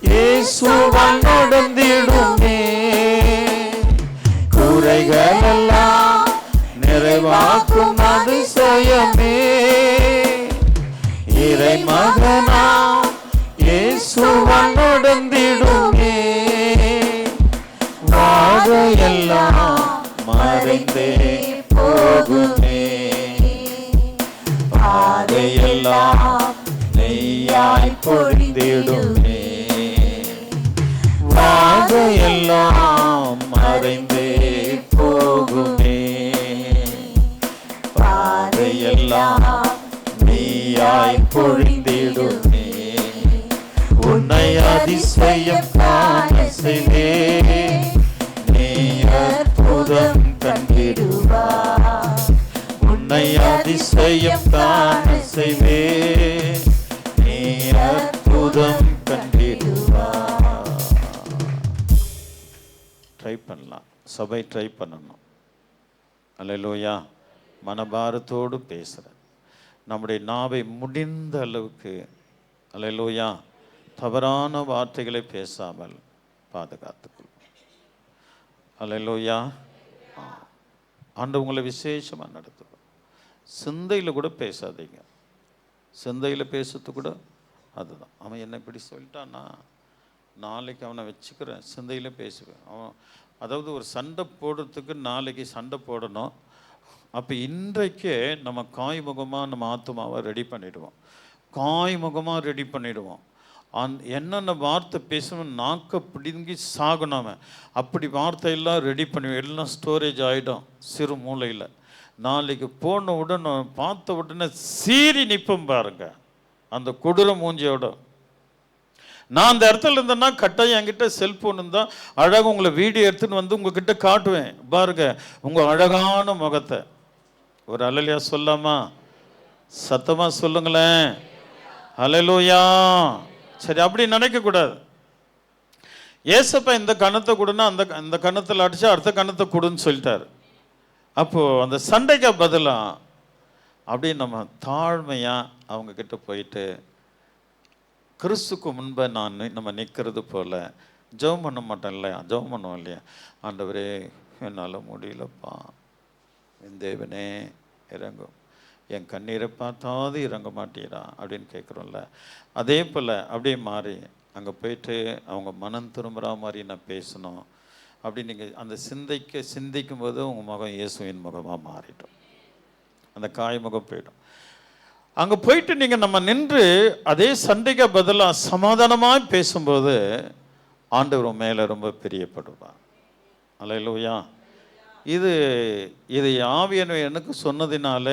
இயேசுவால் நடந்திடுமே, குறைகள் எல்லாம் நிறைவாக்கும் அதிசயமே. இறை மகனா இயேசுவால் நடந்திடுமே, வாதையெல்லாம் மறைந்தே போகுமே, பாதையெல்லாம் நெய்யாய் பொழிந்திடுமே, வாதையெல்லாம் மறைந்தே போகுமே, பாதையெல்லாம் நெய்யாய் பொழிந்திடுமே, உன்னை அதிசயம் காண செய்வே, நீ அற்புதம் கண்டிடுவாய், உன்னை அதிசயம் காண செய்வே, நீ அற்புதம் கண்டிடுவாய். ட்ரை பண்ணலாம், சபை ட்ரை பண்ணணும். அல்லேலூயா. மனபாரத்தோடு பேசுற நம்முடைய நாவை முடிந்த அளவுக்கு அல்லேலூயா தவறான வார்த்தைகளை பேசாமல் பாதுகாத்துக்கொள்ளும். அல்லேலூயா. ஆண்டவர் உங்களை விசேஷமாக நடத்துவார். சிந்தையில் கூட பேசாதீங்க. சிந்தையில் பேசுறது கூட அதுதான். அவன் என்ன இப்படி சொல்லிட்டான்னா நாளைக்கு அவனை வச்சுக்கிறேன், சிந்தையில் பேசுவேன். அவன் அதாவது ஒரு சண்டை போடுறதுக்கு நாளைக்கு சண்டை போடணும். அப்போ இன்றைக்கே நம்ம காய்முகமாக நம்ம ஆத்மாவை ரெடி பண்ணிவிடுவோம், காய்முகமாக ரெடி பண்ணிவிடுவோம். என்னென்ன வார்த்தை பேசணும், நாக்க பிடுங்கி சாகணும். அப்படி வார்த்தையெல்லாம் ரெடி பண்ணி எல்லாம் ஸ்டோரேஜ் ஆகிடும் சிறு மூளையில். நாளைக்கு போன உடனே பார்த்த உடனே சீறி நிற்போம் பாருங்க அந்த கொடூர மூஞ்சியோட. நான் அந்த இடத்துல இருந்தேன்னா கட்டாயம் என்கிட்ட செல்ஃபோன் இருந்தால் அழகாக உங்களை வீடியோ எடுத்துன்னு வந்து உங்ககிட்ட காட்டுவேன் பாருங்க உங்கள் அழகான முகத்தை. ஒரு அல்லேலூயா சொல்லாமா? சத்தமாக சொல்லுங்களேன். அல்லேலூயா. சரி, அப்படி நினைக்கக்கூடாது. ஏசப்பா இந்த கணத்தை கொடுன்னா அந்த கணத்தில் அடிச்சா அடுத்த கணத்தை கொடுன்னு சொல்லிட்டார். அப்போது அந்த சண்டைக்கு பதிலாக அப்படியே நம்ம தாழ்மையாக அவங்கக்கிட்ட போயிட்டு கிறிஸ்துக்கு முன்பை நம்ம நிற்கிறது போல் ஜெபம் பண்ண மாட்டோம் இல்லையா? ஜெபம் பண்ணுவோம் இல்லையா? ஆண்டவரே என்னால் முடியலப்பா, என் தேவனே இறங்கும், என் கண்ணீரை பார்த்தாது இறங்க மாட்டீரா அப்படின்னு கேட்குறோம்ல. அதே போல் அப்படியே மாறி அங்கே போயிட்டு அவங்க மனம் திரும்புகிற மாதிரி நான் பேசணும். அப்படி நீங்கள் அந்த சிந்திக்கும் போது உங்கள் முகம் இயேசுவின் முகமாக மாறிடும், அந்த காய் முகம் போயிடும். அங்கே போயிட்டு நீங்கள் நம்ம நின்று அதே சண்டைக்கு பதிலாக சமாதானமாக பேசும்போது ஆண்டவர் மேலே ரொம்ப பிரியப்படுவார். அல்லேலூயா. இது ஆவியானவர் எனக்கு சொன்னதினால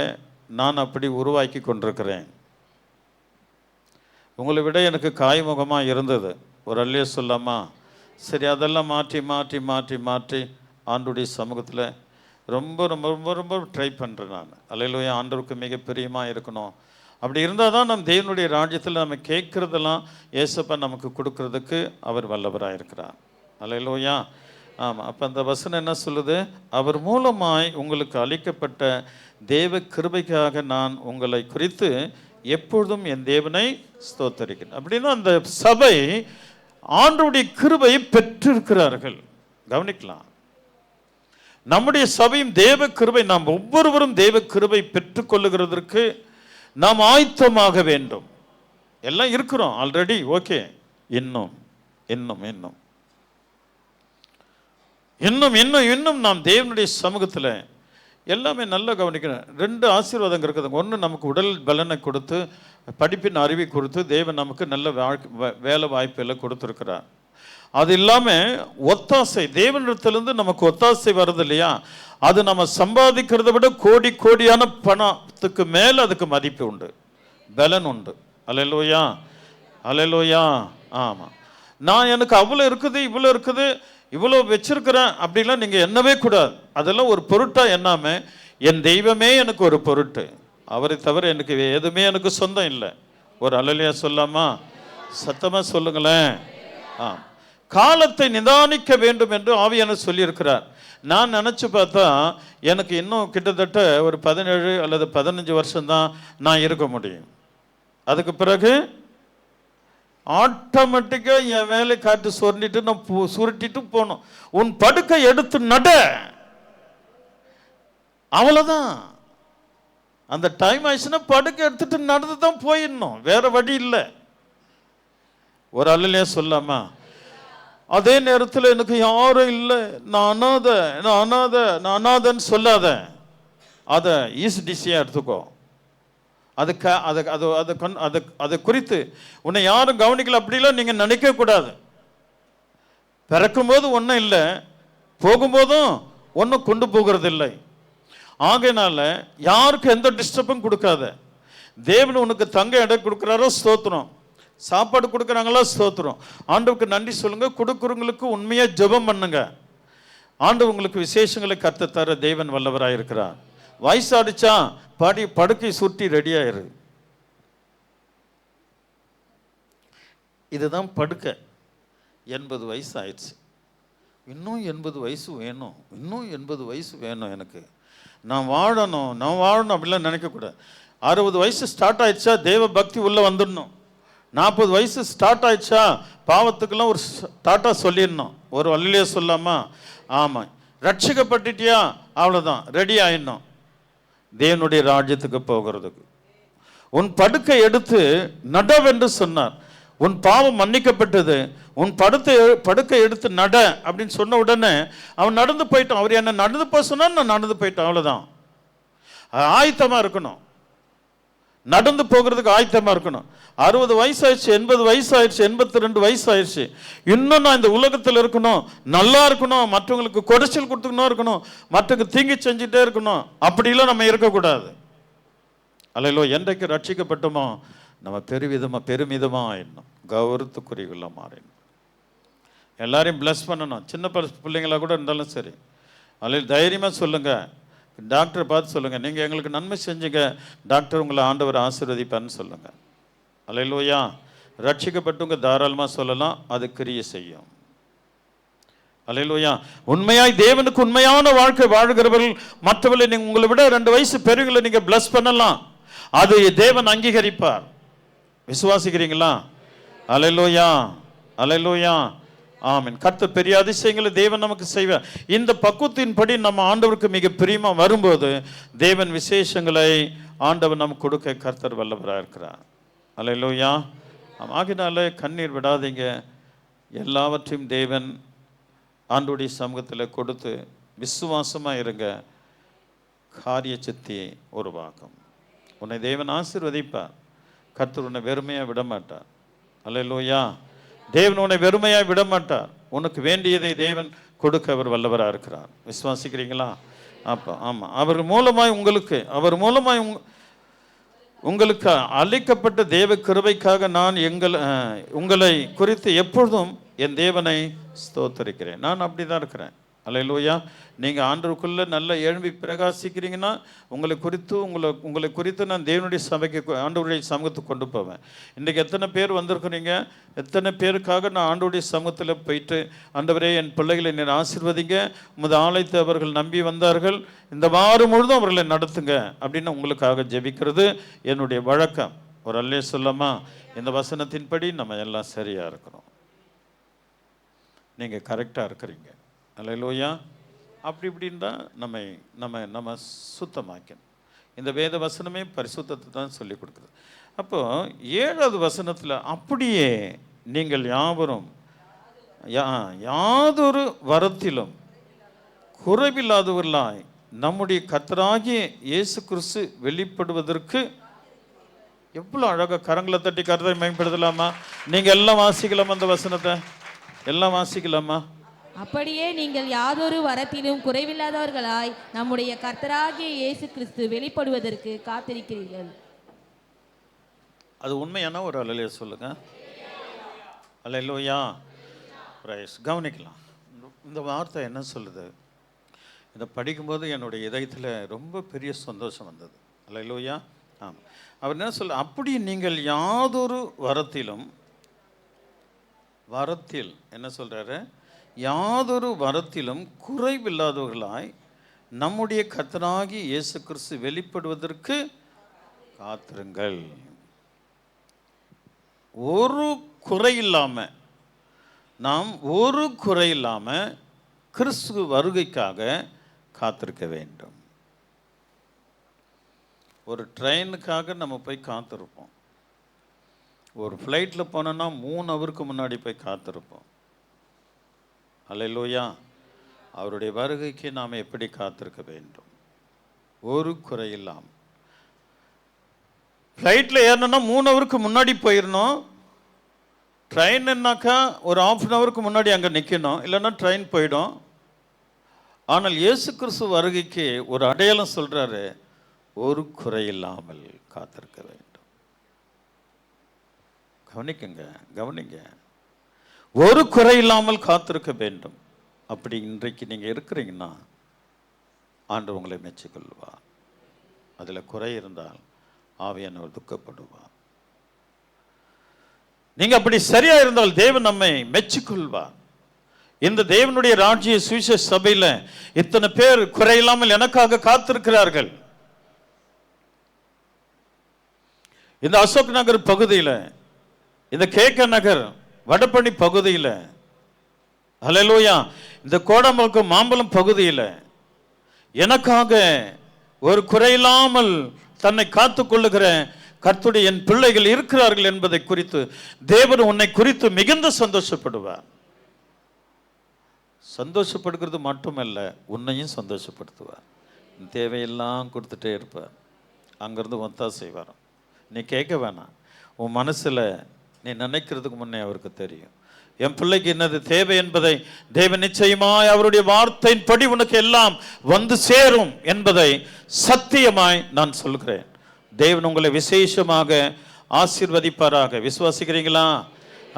நான் அப்படி உருவாக்கி கொண்டிருக்கிறேன். உங்களை விட எனக்கு காய்முகமாக இருந்தது. ஒரு அல்லையே சொல்லாமா? சரி, அதெல்லாம் மாற்றி மாற்றி மாற்றி மாற்றி ஆண்டுடைய சமூகத்தில் ரொம்ப ரொம்ப ரொம்ப ரொம்ப ட்ரை பண்ணுறேன் நான். அல்லேலூயா. ஆண்டவருக்கு மிக பிரியமாக இருக்கணும். அப்படி இருந்தால் தான் நம்ம தேவனுடைய ராஜ்யத்தில் நம்ம கேட்குறதெல்லாம் ஏசப்பா நமக்கு கொடுக்கறதுக்கு அவர் வல்லவராக இருக்கிறார். அல்லேலூயா. ஆமாம். அப்போ அந்த வசனம் என்ன சொல்லுது? அவர் மூலமாய் உங்களுக்கு அளிக்கப்பட்ட தேவ கிருபைக்காக நான் உங்களை குறித்து எப்பொழுதும் என் தேவனை ஸ்தோத்தரிக்கிறேன். அப்படின்னா அந்த சபை ஆண்டவருடைய கிருபையை பெற்றிருக்கிறார்கள். கவனிக்கலாம். நம்முடைய சபையும் தேவ கிருபை, நாம் ஒவ்வொருவரும் தேவ கிருபை பெற்றுக்கொள்ளுகிறதற்கு நாம் ஆயத்தமாக வேண்டும். எல்லாம் இருக்கிறோம் ஆல்ரெடி, ஓகே. இன்னும் இன்னும் இன்னும் இன்னும் இன்னும் இன்னும் நாம் தேவனுடைய சமூகத்தில் எல்லாமே நல்லா கவனிக்கணும். 2 ஆசீர்வாதம் இருக்குதுங்க. ஒன்று, நமக்கு உடல் பலனை கொடுத்து படிப்பின் அறிவை கொடுத்து தேவன் நமக்கு நல்ல வேலை வாய்ப்பு எல்லாம் கொடுத்துருக்கிறார். அது இல்லாமல் ஒத்தாசை, தேவனிடத்திலிருந்து நமக்கு ஒத்தாசை வருது இல்லையா, அது நம்ம சம்பாதிக்கிறத விட கோடி கோடியான பணத்துக்கு மேலே அதுக்கு மதிப்பு உண்டு, பலன் உண்டு. அல்லேலூயா, அல்லேலூயா. ஆமாம், நான் எனக்கு அவ்வளோ இருக்குது, இவ்வளோ இருக்குது, இவ்வளோ வச்சிருக்கிறேன் அப்படிலாம் நீங்கள் எண்ணவே கூடாது. அதெல்லாம் ஒரு பொருட்டாக எண்ணாமல், என் தெய்வமே எனக்கு ஒரு பொருட்டு, அவரை தவிர எனக்கு எதுவுமே எனக்கு சொந்தம் இல்லை. ஒரு அல்லேலூயா சொல்லாமா? சத்தமாக சொல்லுங்களேன். காலத்தை நிதானிக்க வேண்டும் என்று ஆவியானவர் சொல்லியிருக்கிறார். நான் நினச்சி பார்த்தா எனக்கு இன்னும் கிட்டத்தட்ட ஒரு 17 அல்லது 15 வருஷம்தான் நான் இருக்க முடியும். அதுக்கு பிறகு ஆட்டோமேட்டிக்காக என் வேலை காட்டு சுரண்டிட்டு நான் சுருட்டிட்டு போகணும். உன் படுக்கை எடுத்து நட, அவ்வளோதான். அந்த டைம் ஆயிடுச்சுன்னா படுக்கை எடுத்துட்டு நடந்து தான் போயிடணும், வேற வழி இல்லை. ஒரு அல்லையே சொல்லாமா? அதே நேரத்தில் எனக்கு யாரும் இல்லை, நான் அனாதைன்னு சொல்லாத. அதை ஈஸியாக எடுத்துக்கோ. அதை குறித்து உன்னை யாரும் கவனிக்கல அப்படிலாம் நீங்கள் நினைக்கக்கூடாது. பிறக்கும்போது ஒன்றும் இல்லை, போகும்போதும் ஒன்றும் கொண்டு போகிறது இல்லை. ஆகையினால யாருக்கு எந்த டிஸ்டர்பும் கொடுக்காத. தேவன் உனக்கு தங்க இடம் கொடுக்குறாரோ ஸ்தோத்திரம், சாப்பாடு கொடுக்குறாங்களா ஸ்தோத்திரம், ஆண்டவருக்கு நன்றி சொல்லுங்க. கொடுக்குறவங்களுக்கு உண்மையாக ஜெபம் பண்ணுங்க. ஆண்டவர் உங்களுக்கு விசேஷங்களை கர்த்தர் தர தேவன் வல்லவராக இருக்கிறார். வயசாடிச்சா படுக்கை சுற்றி ரெடியாயிரு. இதுதான் படுக்கை. 80 வயசு ஆயிடுச்சு, இன்னும் 80 வயசு வேணும், இன்னும் 80 வயசு வேணும், எனக்கு நான் வாழணும் அப்படிலாம் நினைக்கக்கூடாது. 60 வயசு ஸ்டார்ட் ஆயிடுச்சா தேவ பக்தி உள்ளே வந்துடணும். 40 வயசு ஸ்டார்ட் ஆயிடுச்சா பாவத்துக்கெல்லாம் ஒரு டாட்டா சொல்லிடணும். ஒரு வழியிலே சொல்லாமா? ஆமாம். ரட்சிக்கப்பட்டுட்டியா அவ்வளோதான், ரெடி ஆயிடணும் தேவனுடைய ராஜ்யத்துக்கு போகிறதுக்கு. உன் படுக்கை எடுத்து நடவென்று சொன்னார். உன் பாவம் மன்னிக்கப்பட்டது, உன் படுக்கை எடுத்து நட அப்படின்னு சொன்ன உடனே அவன் நடந்து போயிட்டான். அவர் என்ன நடந்து போக சொன்னார், நான் நடந்து போயிட்டேன், அவ்வளோதான். ஆயத்தமாக இருக்கணும், நடந்து போகிறதுக்கு ஆயத்தமாக இருக்கணும். 60 வயசு ஆயிடுச்சு, 80 வயசு ஆயிடுச்சு, 82 வயசு ஆயிடுச்சு, இன்னும் நான் இந்த உலகத்தில் இருக்கணும், நல்லா இருக்கணும், மற்றவங்களுக்கு குறைச்சல் கொடுத்துக்கணும் இருக்கணும், மற்றவங்க தீங்கி செஞ்சுட்டே இருக்கணும், அப்படிலாம் நம்ம இருக்கக்கூடாது. அல்லையோ, என்றைக்கு ரட்சிக்கப்பட்டோமோ நம்ம பெருமிதமாக ஆயிடணும், கௌரவத்துக்குரியவர்களாக மாறிடணும். எல்லாரையும் பிளஸ் பண்ணணும். சின்ன பிள்ளைங்களாக கூட இருந்தாலும் சரி, அல்ல தைரியமாக சொல்லுங்கள். டாக்டரை பார்த்து சொல்லுங்கள், நீங்கள் எங்களுக்கு நன்மை செஞ்சுங்க, டாக்டர் உங்களை ஆண்டவர் ஆசீர்வதிப்பார்னு சொல்லுங்கள். அல்லேலூயா. ரட்சிக்கப்பட்டவங்க தாராளமாக சொல்லலாம், அது கிரியை செய்யும். அல்லேலூயா. உண்மையாய் தேவனுக்கு உண்மையான வாழ்க்கை வாழ்கிறவர்கள் மற்றவர்களை நீங்கள் உங்களை விட 2 வயசு பெரியவங்களை நீங்கள் பிளஸ் பண்ணலாம், அது தேவன் அங்கீகரிப்பார். விசுவாசிக்கிறீங்களா? அல்லேலூயா, அல்லேலூயா, ஆமென். கர்த்தர் பெரிய அதிசயங்களை தேவன் நமக்கு செய்வார். இந்த பக்குவத்தின்படி நம்ம ஆண்டவருக்கு மிக பிரியமா வரும்போது தேவன் விசேஷங்களை ஆண்டவர் நமக்கு கொடுக்க கர்த்தர் வல்லவராக இருக்கிறார். அல்லேலூயா. ஆகினால கண்ணீர் விடாதீங்க. எல்லாவற்றையும் தேவன் ஆண்டவருடைய சமூகத்தில் கொடுத்து விசுவாசமாக இருங்க. காரிய சித்தியை உருவாக்கும். உன்னை தேவன் ஆசீர்வதிப்பார். கர்த்தர் உன்னை வெறுமையாக விடமாட்டார். அல்லேலூயா. தேவன் உன்னை வெறுமையாக விடமாட்டார். உனக்கு வேண்டியதை தேவன் கொடுக்க அவர் வல்லவராக இருக்கிறார். விசுவாசிக்கிறீங்களா? அப்போ ஆமாம், அவர் மூலமாய் உங்களுக்கு அளிக்கப்பட்ட தேவ கிருபைக்காக நான் உங்களை குறித்து எப்பொழுதும் என் தேவனை ஸ்தோத்தரிக்கிறேன். நான் அப்படி தான் இருக்கிறேன். அல்லேலூயா. நீங்கள் ஆண்டவருக்குள்ளே நல்லா எழும்பி பிரகாசிக்கிறீங்கன்னா உங்களை குறித்து நான் தேவனுடைய சபைக்கு, ஆண்டவருடைய சமூகத்துக்கு கொண்டு போவேன். இன்றைக்கி எத்தனை பேர் வந்திருக்கிறீங்க? எத்தனை பேருக்காக நான் ஆண்டவருடைய சமூகத்தில் போயிட்டு, ஆண்டவரே என் பிள்ளைகளை நீர் ஆசீர்வதிங்க, உமது ஆலயத்தை அவர்கள் நம்பி வந்தார்கள், இந்த வாரம் முழுதும் அவர்களை நடத்துங்க அப்படின்னு உங்களுக்காக ஜெபிக்கிறது என்னுடைய வழக்கம். ஒரு அல்லே சொல்லாமா? இந்த வசனத்தின்படி நம்ம எல்லாம் சரியாக இருக்கிறோம், நீங்கள் கரெக்டாக இருக்கிறீங்க. அல்லேலூயா. அப்படி இப்படின்னு தான் நம்ம சுத்தமாக்கணும். இந்த வேத வசனமே பரிசுத்தத்தை தான் சொல்லி கொடுக்குது. அப்போது 7வது வசனத்தில் அப்படியே நீங்கள் யாவரும் யாதொரு வரத்திலும் குறைவில்லாதவர்களாய் நம்முடைய கர்த்தராகிய இயேசு கிறிஸ்து வெளிப்படுவதற்கு, எவ்வளோ அழகாக கரங்களை தட்டி கர்த்தரை மேம்படுத்தலாமா? நீங்கள் எல்லாம் வாசிக்கலாம் அந்த வசனத்தை. எல்லாம் வாசிக்கலாமா? அப்படியே நீங்கள் யாதொரு வரத்திலும் குறைவில்லாதவர்களாய் நம்முடைய கர்த்தராகிய இயேசு கிறிஸ்து வெளிப்படுவதற்கு காத்திருக்கிறீர்கள். அது உண்மையான ஒரு அல்லேலூயா சொல்லுங்க. அல்லேலூயா. பிரைஸ். கவனிக்கலாம். இந்த வார்த்தை என்ன சொல்லுது? இதை படிக்கும்போது என்னுடைய இதயத்தில் ரொம்ப பெரிய சந்தோஷம் வந்தது. அல்லேலூயா. ஆமாம். அவர் என்ன சொல்ல, அப்படி நீங்கள் யாதொரு வரத்திலும், வரத்தில் என்ன சொல்றாரு? யாதொரு வரத்திலும் குறைவில்லாதவர்களாய் நம்முடைய கர்த்தராகிய இயேசு கிறிஸ்து வெளிப்படுவதற்கு காத்திருங்கள். ஒரு குறை இல்லாம, நாம் ஒரு குறை இல்லாம கிறிஸ்து வருகைக்காக காத்திருக்க வேண்டும். ஒரு ட்ரெயினுக்காக நம்ம போய் காத்திருப்போம். ஒரு ஃப்ளைட்டில் போனோன்னா 3 ஹவருக்கு முன்னாடி போய் காத்திருப்போம். அல்லேலூயா. அவருடைய வருகைக்கு நாம் எப்படி காத்திருக்க வேண்டும்? ஒரு குறை இல்லாமல். ஃப்ளைட்டில் ஏறணும்னா 3 ஹவருக்கு முன்னாடி போயிடணும். ட்ரெயின்னாக்கா ஒரு 1/2 ஹவருக்கு முன்னாடி அங்கே நிற்கணும், இல்லைன்னா ட்ரெயின் போயிடும். ஆனால் இயேசு கிறிஸ்து வருகைக்கு ஒரு அடையாளம் சொல்கிறாரு, ஒரு குறை இல்லாமல் காத்திருக்க வேண்டும். கவனிக்குங்க, கவனிங்க. ஒரு குறை இல்லாமல் காத்திருக்க வேண்டும். அப்படி இன்றைக்கு நீங்கள் இருக்கிறீங்கன்னா ஆண்டவர் உங்களை மெச்சிக்கொள்வார். அதில் குறை இருந்தால் ஆவியானவர் துக்கப்படுவார். நீங்க அப்படி சரியா இருந்தால் தேவன் நம்மை மெச்சிக்கொள்வார். இந்த தேவனுடைய ராஜ்ய சுவிசேஷ சபையில இத்தனை பேர் குறையில்லாமல் எனக்காக காத்திருக்கிறார்கள். இந்த அசோக் நகர் பகுதியில், இந்த கேக்க நகர் வடபழனி பகுதியில், அல்லேலூயா, இந்த கோடம்பக்கம் மாம்பலம் பகுதியில் எனக்காக ஒரு குறையில்லாமல் தன்னை காத்துக்கொள்ளுகிற கர்த்தருடைய என் பிள்ளைகள் இருக்கிறார்கள் என்பதை குறித்து தேவன் உன்னை குறித்து மிகுந்த சந்தோஷப்படுவார். சந்தோஷப்படுகிறது மட்டுமல்ல, உன்னையும் சந்தோஷப்படுத்துவார். தேவையெல்லாம் கொடுத்துட்டே இருப்பார். அங்கிருந்து வந்தா செய்வார். நீ கேட்க வேணாம். உன் மனசில் நீ நினைக்கிறதுக்கு முன்னே அவருக்கு தெரியும். என் பிள்ளைக்கு என்னது தேவை என்பதை தேவன் நிச்சயமாய் அவருடைய வார்த்தையின்படி உனக்கு எல்லாம் வந்து சேரும் என்பதை சத்தியமாய் நான் சொல்கிறேன். தேவன் உங்களை விசேஷமாக ஆசீர்வதிப்பாராக. விசுவாசிக்கிறீங்களா?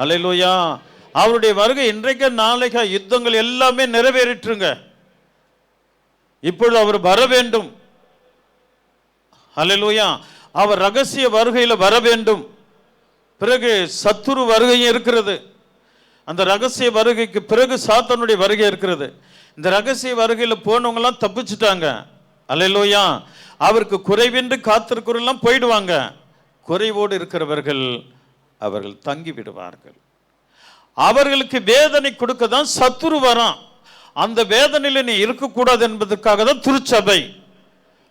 அல்லேலூயா. அவருடைய வருகை இன்றைக்கு நாளைக்கு யுத்தங்கள் எல்லாமே நிறைவேறிட்டுருங்க. இப்பொழுது அவர் வர வேண்டும். அல்லேலூயா. அவர் ரகசிய வருகையில் வர வேண்டும். பிறகு சத்துரு வருகையும் இருக்கிறது. அந்த ரகசிய வருகைக்கு பிறகு சாத்தானுடைய வருகை இருக்கிறது. இந்த ரகசிய வருகையில் போனவங்கலாம் தப்பிச்சுட்டாங்க. அல்லேலூயா. அவருக்கு குறைவின்றி காத்திருக்கிறவெல்லாம் போயிடுவாங்க. குறைவோடு இருக்கிறவர்கள் அவர்கள் தங்கி விடுவார்கள். அவர்களுக்கு வேதனை கொடுக்க தான் சத்துரு வரான். அந்த வேதனையில் நீ இருக்கக்கூடாது என்பதற்காக தான் திருச்சபை.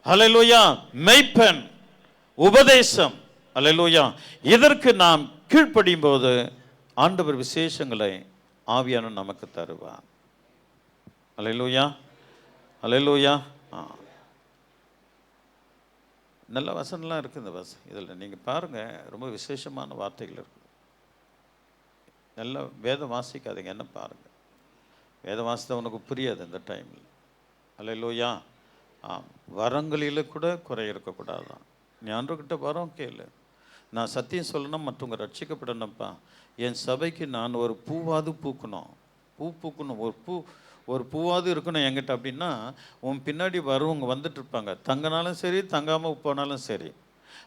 அல்லேலூயா. மெய்ப்பெண் உபதேசம். அல்லேலூயா. இதற்கு நாம் கீழ்ப்படியும் போது ஆண்டவர் விசேஷங்களை ஆவியானவர் நமக்கு தருவார். அல்லேலூயா. அல்லேலூயா. நல்ல வசனம்லாம் இருக்குது இந்த வசனம். இதில் நீங்கள் பாருங்கள், ரொம்ப விசேஷமான வார்த்தைகள் இருக்குது. நல்லா வேதம் வாசிக்காதீங்க, என்ன பாருங்கள். வேதம் வாசித்தா உனக்கு புரியாது இந்த டைமில். அல்லேலூயா. வரங்களில் கூட குறை இருக்கக்கூடாதான். நீ ஆண்டவர்கிட்ட வரோம் கேளு. நான் சத்தியம் சொல்லணும், மற்றவங்க ரட்சிக்கப்படணும்ப்பா. என் சபைக்கு நான் ஒரு பூவாது பூக்கணும், பூக்கணும், ஒரு பூவாது இருக்கணும் என்கிட்ட அப்படின்னா, உன் பின்னாடி வருவங்க வந்துட்டு இருப்பாங்க. தங்கினாலும் சரி, தங்காமல் போனாலும் சரி,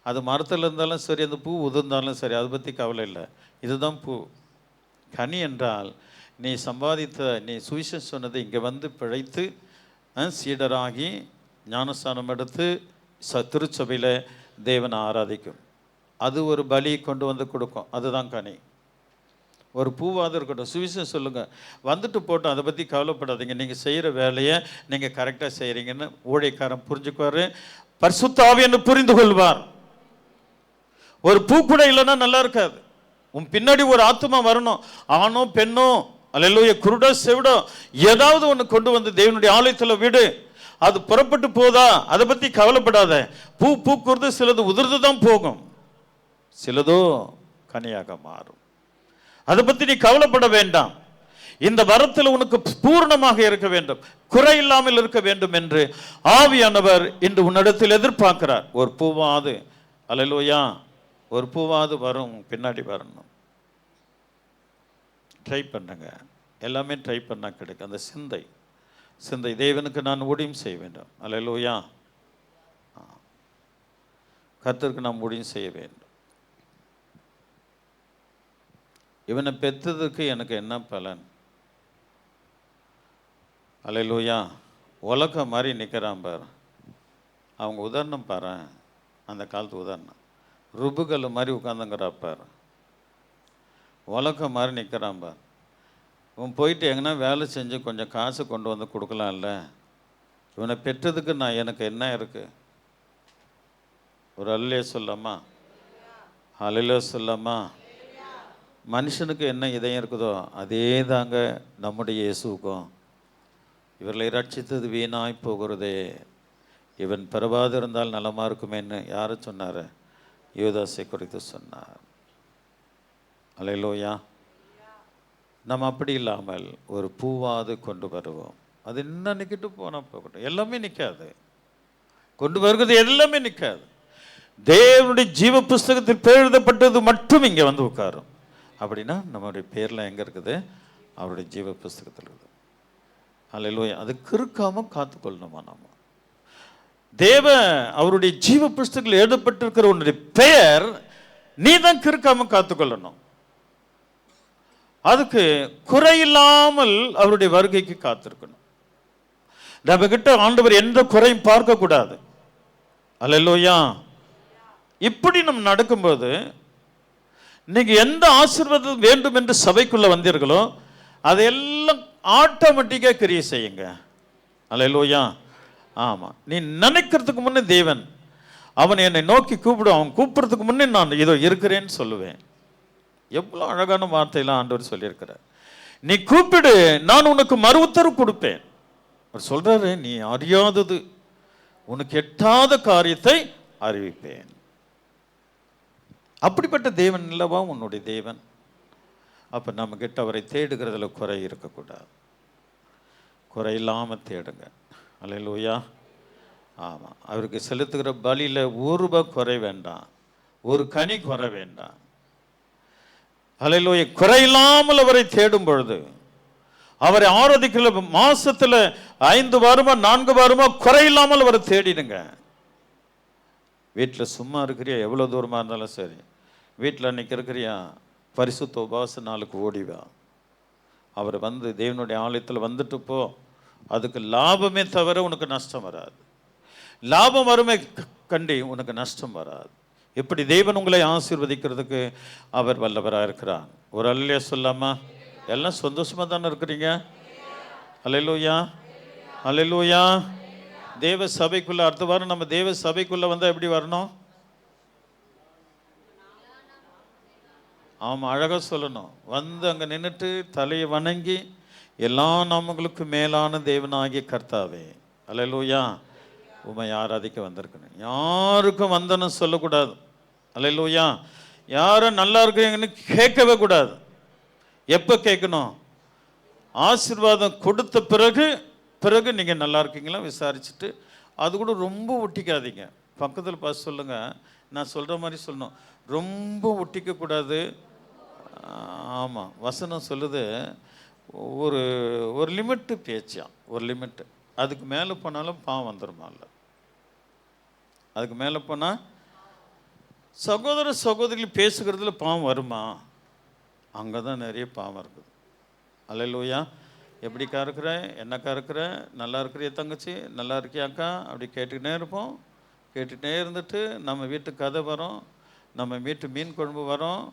அது மரத்தில் இருந்தாலும் சரி, அந்த பூ உதிர்ந்தாலும் சரி, அதை பற்றி கவலை இல்லை. இதுதான் பூ. கனி என்றால் நீ சம்பாதித்த, நீ சுவிசேஷம் சொன்னதை இங்கே வந்து பிழைத்து சீடராகி ஞானஸ்தானம் எடுத்து திருச்சபையில் தேவனை ஆராதிக்கும். அது ஒரு பலி கொண்டு வந்து கொடுக்கும். அதுதான் கனி. ஒரு பூவாவது இருக்கட்டும். சுவிசேஷம் சொல்லுங்கள், வந்துட்டு போட்டோம், அதை பற்றி கவலைப்படாதீங்க. நீங்கள் செய்கிற வேலையை நீங்கள் கரெக்டாக செய்கிறீங்கன்னு ஊழியக்காரன் புரிஞ்சுக்குவார். பரிசுத்த ஆவியானவர் புரிந்து கொள்வார். ஒரு பூ கூட இல்லைன்னா நல்லா இருக்காது. உன் பின்னாடி ஒரு ஆத்துமா வரணும். ஆணோ பெண்ணோ, அல்லேலூயா, குருடோ செவிடோ, ஏதாவது ஒன்று கொண்டு வந்து தேவனுடைய ஆலயத்தில் விடு. அது புறப்பட்டு போதா, அதை பற்றி கவலைப்படாத. பூ பூக்குறது சிலது உதிர்ந்து தான் போகும், சிலதோ கனியாக மாறும். அதை பற்றி நீ கவலைப்பட வேண்டாம். இந்த வரத்தில் உனக்கு பூர்ணமாக இருக்க வேண்டும், குறை இல்லாமல் இருக்க வேண்டும் என்று ஆவியானவர் இன்று உன்னிடத்தில் எதிர்பார்க்கிறார். ஒரு பூவாது, அல்லேலூயா, ஒரு பூவாது வரும், பின்னாடி வரணும். ட்ரை பண்ணுங்க, எல்லாமே ட்ரை பண்ணா கிடைக்கும். அந்த சிந்தை தேவனுக்கு நான் ஊழியம் செய்ய வேண்டும், அல்லேலூயா, கர்த்தருக்கு நாம் ஊழியம் செய்ய வேண்டும். இவனை பெற்றதுக்கு எனக்கு என்ன பலன்? அல்லேலூயா. உலகம் மாதிரி நிற்கிறான் பார். அவங்க உதாரணம் பாரு, அந்த காலத்து உதாரணம். ருபுகள் மாதிரி உட்காந்துங்கிறாப்பார். உலகம் மாதிரி நிற்கிறான் பார். இவன் போயிட்டு எங்கன்னா வேலை செஞ்சு கொஞ்சம் காசு கொண்டு வந்து கொடுக்கலாம்ல. இவனை பெற்றதுக்கு நான் எனக்கு என்ன இருக்குது? ஒரு அல்லே சொல்லாமா? அல்லே சொல்லாமா? மனுஷனுக்கு என்ன இதயம் இருக்குதோ அதே தாங்க நம்முடைய இயேசுக்கும். இவர்களை ரட்சித்தது வீணாய் போகிறதே, இவன் பிறவாது இருந்தால் நலமாக இருக்குமேன்னு யாரை சொன்னார்? யூதாசை குறித்து சொன்னார். அல்லேலூயா. நம்ம அப்படி இல்லாமல் ஒரு பூவாது கொண்டு வருவோம். அது என்ன நிற்கிட்டு போனால் போகட்டும், எல்லாமே நிற்காது. கொண்டு வருகிறது எல்லாமே நிற்காது. தேவனுடைய ஜீவ புஸ்தகத்தில் பேர் எழுதப்பட்டது மட்டும் இங்கே வந்து உட்காரும். அப்படின்னா நம்மளுடைய பேர்லாம் எங்கே இருக்குது? அவருடைய ஜீவ புஸ்தகத்தில் இருக்குது. அல்லேலூயா. அது கிறுக்காமல் காத்துக்கொள்ளணுமா? நம்ம தேவ அவருடைய ஜீவ புஸ்தகத்தில் எழுதப்பட்டிருக்கிற உன்னுடைய பெயர் நீ தான் கிறுக்காமல் காத்துக்கொள்ளணும். அதுக்கு குறையில்லாமல் அவருடைய வருகைக்கு காத்திருக்கணும். நம்ம கிட்ட ஆண்டவர் எந்த குறையும் பார்க்க கூடாது. அல்லேலூயா. இப்படி நம்ம நடக்கும்போது நீங்க எந்த ஆசீர்வாதம் வேண்டும் என்று சபைக்குள்ள வந்தீர்களோ அதையெல்லாம் ஆட்டோமேட்டிக்கா கிரியை செய்யுங்க. அல்லேலூயா. ஆமா, நீ நினைக்கிறதுக்கு முன்னே தேவன் அவன் என்னை நோக்கி கூப்பிடும். அவன் கூப்பிடுறதுக்கு முன்னே நான் இதோ இருக்கிறேன்னு சொல்லுவேன். எவ்வளோ அழகான வார்த்தையெல்லாம் ஆண்டவர் சொல்லியிருக்கிறார். நீ கூப்பிடு, நான் உனக்கு மறு உத்தரவு கொடுப்பேன். அவர் சொல்றாரு, நீ அறியாதது உனக்கு எட்டாத காரியத்தை அறிவிப்பேன். அப்படிப்பட்ட தேவன் இல்லவா உன்னுடைய தேவன்? அப்போ நம்ம கிட்ட அவரை தேடுகிறதுல குறை இருக்கக்கூடாது. குறை இல்லாமல் தேடுங்க. அல்லேலூயா. ஆமாம், அவருக்கு செலுத்துகிற பலியில் ஒரு ரூபாய் குறை வேண்டாம், ஒரு கனி குறை வேண்டாம். அல்லேலூயா. குறையில்லாமல் அவரை தேடும் பொழுது, அவரை ஆராதிக்கிற மாசத்துல 5 வாரமா 4 வாரமா குறையில்லாமல் அவரை தேடிடுங்க. வீட்டில் சும்மா இருக்கிறியா, எவ்வளோ தூரமாக இருந்தாலும் சரி, வீட்டில் அன்றைக்கி இருக்கிறியா, பரிசுத்த உபவாச நாளுக்கு ஓடிவா. அவர் வந்து தேவனுடைய ஆலயத்தில் வந்துட்டு போ. அதுக்கு லாபமே தவிர உனக்கு நஷ்டம் வராது. லாபம் வருமே கண்டி உனக்கு நஷ்டம் வராது. இப்படி தேவன் உங்களை ஆசீர்வதிக்கிறதுக்கு அவர் வல்லவராக இருக்கிறார். ஒரு அல்லேலூயா சொல்லாமா? எல்லாம் சந்தோஷமாக தானே இருக்கிறீங்க? அல்லேலூயா, அல்லேலூயா. தேவ சபைக்குள்ளே அடுத்த வாரம் நம்ம தேவ சபைக்குள்ளே வந்தால் எப்படி வரணும்? ஆமாம், அழகாக சொல்லணும். வந்து அங்கே நின்றுட்டு தலையை வணங்கி, எல்லா நாமங்களுக்கும் மேலான தேவனாகிய கர்த்தாவே, அல்லேலூயா, உம்மை ஆராதிக்க வந்திருக்கணும். யாருக்கும் வந்தனும் சொல்லக்கூடாது. அல்லேலூயா. யாரும் நல்லா இருக்கிறீங்கன்னு கேட்கவே கூடாது. எப்போ கேட்கணும்? ஆசீர்வாதம் கொடுத்த பிறகு நீங்கள் நல்லா இருக்கீங்களா விசாரிச்சுட்டு, அது கூட ரொம்ப ஒட்டிக்காதீங்க. பக்கத்தில் பார்த்து சொல்லுங்கள், நான் சொல்கிற மாதிரி சொல்லணும், ரொம்ப ஒட்டிக்கக்கூடாது. ஆமாம், வசனம் சொல்லுது, ஒரு ஒரு லிமிட்டு பேச்சான், ஒரு லிமிட்டு. அதுக்கு மேலே போனாலும் பாவம் வந்துடுமா? இல்லை, அதுக்கு மேலே போனால் சகோதர சகோதரிகள் பேசுகிறதுல பாவம் வருமா? அங்கே தான் நிறைய பாவம் இருக்குது. அல்லேலூயா. எப்படிக்கா இருக்கிற, என்னக்கா இருக்கிற, நல்லா இருக்கிறிய தங்கச்சி, நல்லா இருக்கியாக்கா, அப்படி கேட்டுக்கிட்டே இருப்போம். கேட்டுகிட்டே இருந்துட்டு நம்ம வீட்டுக்கு கதை வரும், நம்ம வீட்டு மீன் குழம்பு வரும்.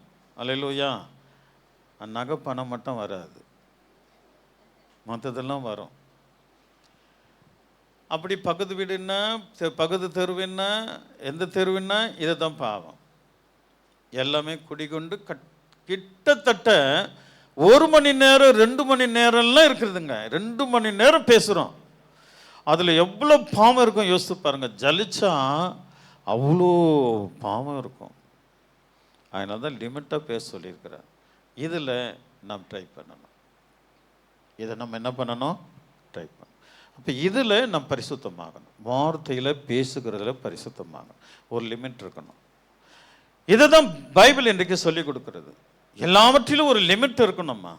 அல்லேலூயா. நகை பணம் மட்டும் வராது, மற்றதெல்லாம் வரும். அப்படி பக்கத்து வீடுன்னா, பக்கத்து தெருவுன்னா, எந்த தெருவுன்னா, இதை தான் பாவம். எல்லாமே குடிகொண்டு கிட்டத்தட்ட 1 மணி நேரம் 2 மணி நேரம்லாம் இருக்குதுங்க. 2 மணி நேரம் பேசுகிறோம். அதில் எவ்வளோ பாவம் இருக்கும் யோசித்து பாருங்கள். ஜலிச்சா அவ்வளோ பாவம் இருக்கும். அதனால தான் லிமிட்டாக பேச சொல்லியிருக்கிறார். இதில் நாம் ட்ரை பண்ணணும். இதை நம்ம என்ன பண்ணணும்? ட்ரை பண்ணணும். அப்போ இதில் நம்ம பரிசுத்தமாகணும். வார்த்தையில் பேசுகிறதுல பரிசுத்தமாகணும். ஒரு லிமிட் இருக்கணும். இதை தான் பைபிள் இன்றைக்கு சொல்லிக் கொடுக்கிறது. எல்லாவற்றிலும் ஒரு லிமிட் இருக்கணும்மா.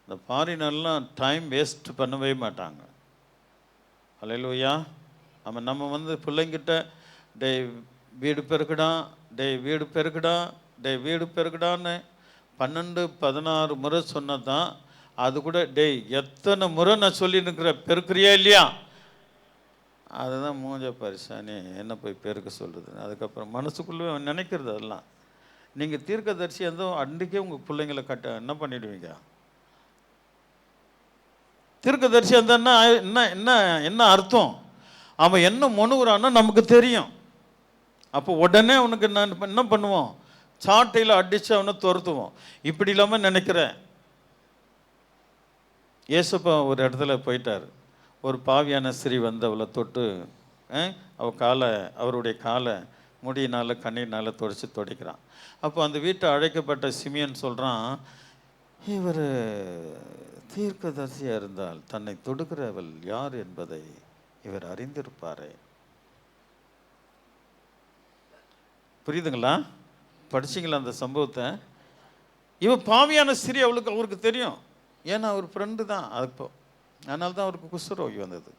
இந்த ஃபாரினர்லாம் டைம் வேஸ்ட் பண்ணவே மாட்டாங்க. அல்லேலூயா. நம்ம பிள்ளைங்கிட்ட டே வீடு பெருக்குடா, டே வீடு பெருக்குடா, டே வீடு பெருக்குடான்னு 12-16 முறை சொன்னதான். அது கூட டேய் எத்தனை முறை நான் சொல்லிட்டு பெருக்கிறியா இல்லையா? அதுதான் மூஞ்ச பரிசானி என்ன போய் பெருக்க சொல்கிறது. அதுக்கப்புறம் மனசுக்குள்ளே நினைக்கிறது அதெல்லாம். நீங்கள் தீர்க்கதரிசி எந்தோ அன்றைக்கே உங்கள் பிள்ளைங்களை என்ன பண்ணிடுவீங்க? தீர்க்கதரிசி எந்தன்னா என்ன என்ன என்ன அர்த்தம்? அவன் என்ன முணுகுறான்னு நமக்கு தெரியும். அப்போ உடனே அவனுக்கு என்ன பண்ணுவோம்? சாட்டையில் அடித்து அவனை துரத்துவோம். இப்படி இல்லாமல் நினைக்கிறேன். ஏசப்பா ஒரு இடத்துல போயிட்டார். ஒரு பாவியான ஸ்திரீ அவளை தொட்டு அவருடைய காலை முடியினால் கண்ணினால் துடைக்கிறான். அப்போ அந்த வீட்டை அழைக்கப்பட்ட சிமியன் சொல்கிறான், இவர் தீர்க்கதரிசியாக இருந்தால் தன்னை தொடுக்கிறவள் யார் என்பதை இவர் அறிந்திருப்பாரே. புரியுதுங்களா? படிச்சிங்களா அந்த சம்பவத்தை? இவன் பாவியான ஸ்திரீ அவருக்கு தெரியும். ஏன்னா அவர் ஃப்ரெண்டு தான். அப்போ அதனால தான் அவருக்கு குஷ்டரோகி வந்தது.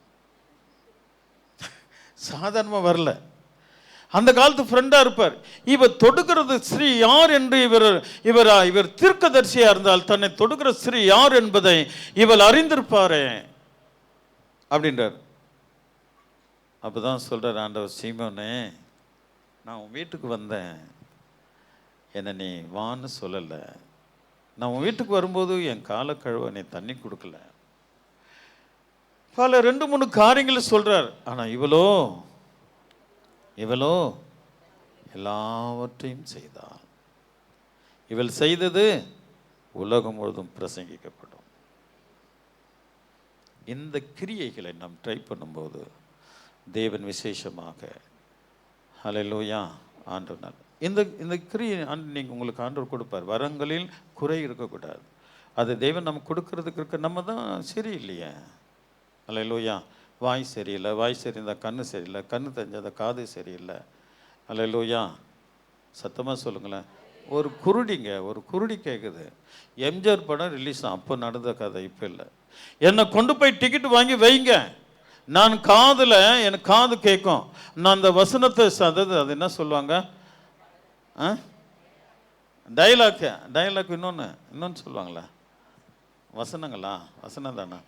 சாதாரணமாக வரல. அந்த காலத்து ஃப்ரெண்டாக இருப்பார். இவர் தொடுக்கிறது ஸ்ரீ யார் என்று இவர் தீர்க்கதரிசியாக இருந்தால் தன்னை தொடுக்கிற ஸ்ரீ யார் என்பதை இவள் அறிந்திருப்பாரே அப்படின்றார். அப்போ தான் சொல்கிறார் ஆண்டவர், சீமோனே, நான் உன் வீட்டுக்கு வந்தேன், என்னை நீ வான்னு சொல்லலை. நான் உன் வீட்டுக்கு வரும்போது என் காலை கழுவ நீ தண்ணி கொடுக்கல. பல 2-3 காரியங்களை சொல்கிறார். ஆனால் இவளோ எல்லாவற்றையும் செய்தாள். இவள் செய்தது உலகம் முழுதும் பிரசங்கிக்கப்படும். இந்த கிரியைகளை நாம் ட்ரை பண்ணும்போது தேவன் விசேஷமாக ஹல்லேலூயா ஆண்டவர் இந்த கிரியை நீங்கள் உங்களுக்கு ஆண்டவர் கொடுப்பார். வரங்களில் குறை இருக்கக்கூடாது. அது தேவன் நம்ம கொடுக்கறதுக்கு இருக்க. நம்ம தான் சரியில்லையே. ஹல்லேலூயா. வாய் சரியில்லை, வாய் சரியிருந்தால் கண்ணு சரியில்லை, கண்ணு தெரிஞ்சால் காது சரியில்லை. ஹல்லேலூயா. சத்தமாக சொல்லுங்களேன். ஒரு குருடி கேட்குது. எம்ஜிஆர் படம் ரிலீஸ் தான். அப்போ நடந்த கதை, இப்போ இல்லை. என்னை கொண்டு போய் டிக்கெட் வாங்கி வைங்க, நான் எனக்கு காது கேட்கும். நான் அந்த வசனத்தை அது என்ன சொல்லுவாங்க? டைலாக் இன்னொன்று சொல்லுவாங்களா? வசனம் தானே?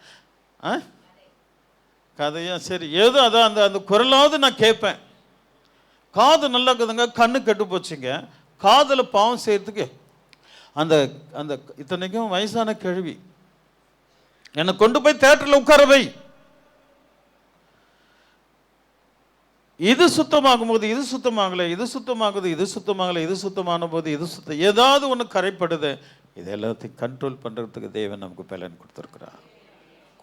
கதையா? சரி, ஏதோ அதான் அந்த குரலாவது நான் கேட்பேன். காது நல்லா இருக்குதுங்க, கண்ணு கெட்டு போச்சுங்க. காதில் பாவம் செய்யறதுக்கு அந்த அந்த இத்தனைக்கும் வயசான கேள்வி என்னை கொண்டு போய் தியேட்டரில் உட்கார வை. இது சுத்தமாகும் போது இது சுத்தமாகலை, இது சுத்தமாகுது, இது சுத்தமாகலை, இது சுத்தமான போது இது ஏதாவது ஒன்று கரைப்படுது. இது எல்லாத்தையும் கண்ட்ரோல் பண்ணுறதுக்கு தேவன் நமக்கு பலன் கொடுத்துருக்கிறார்.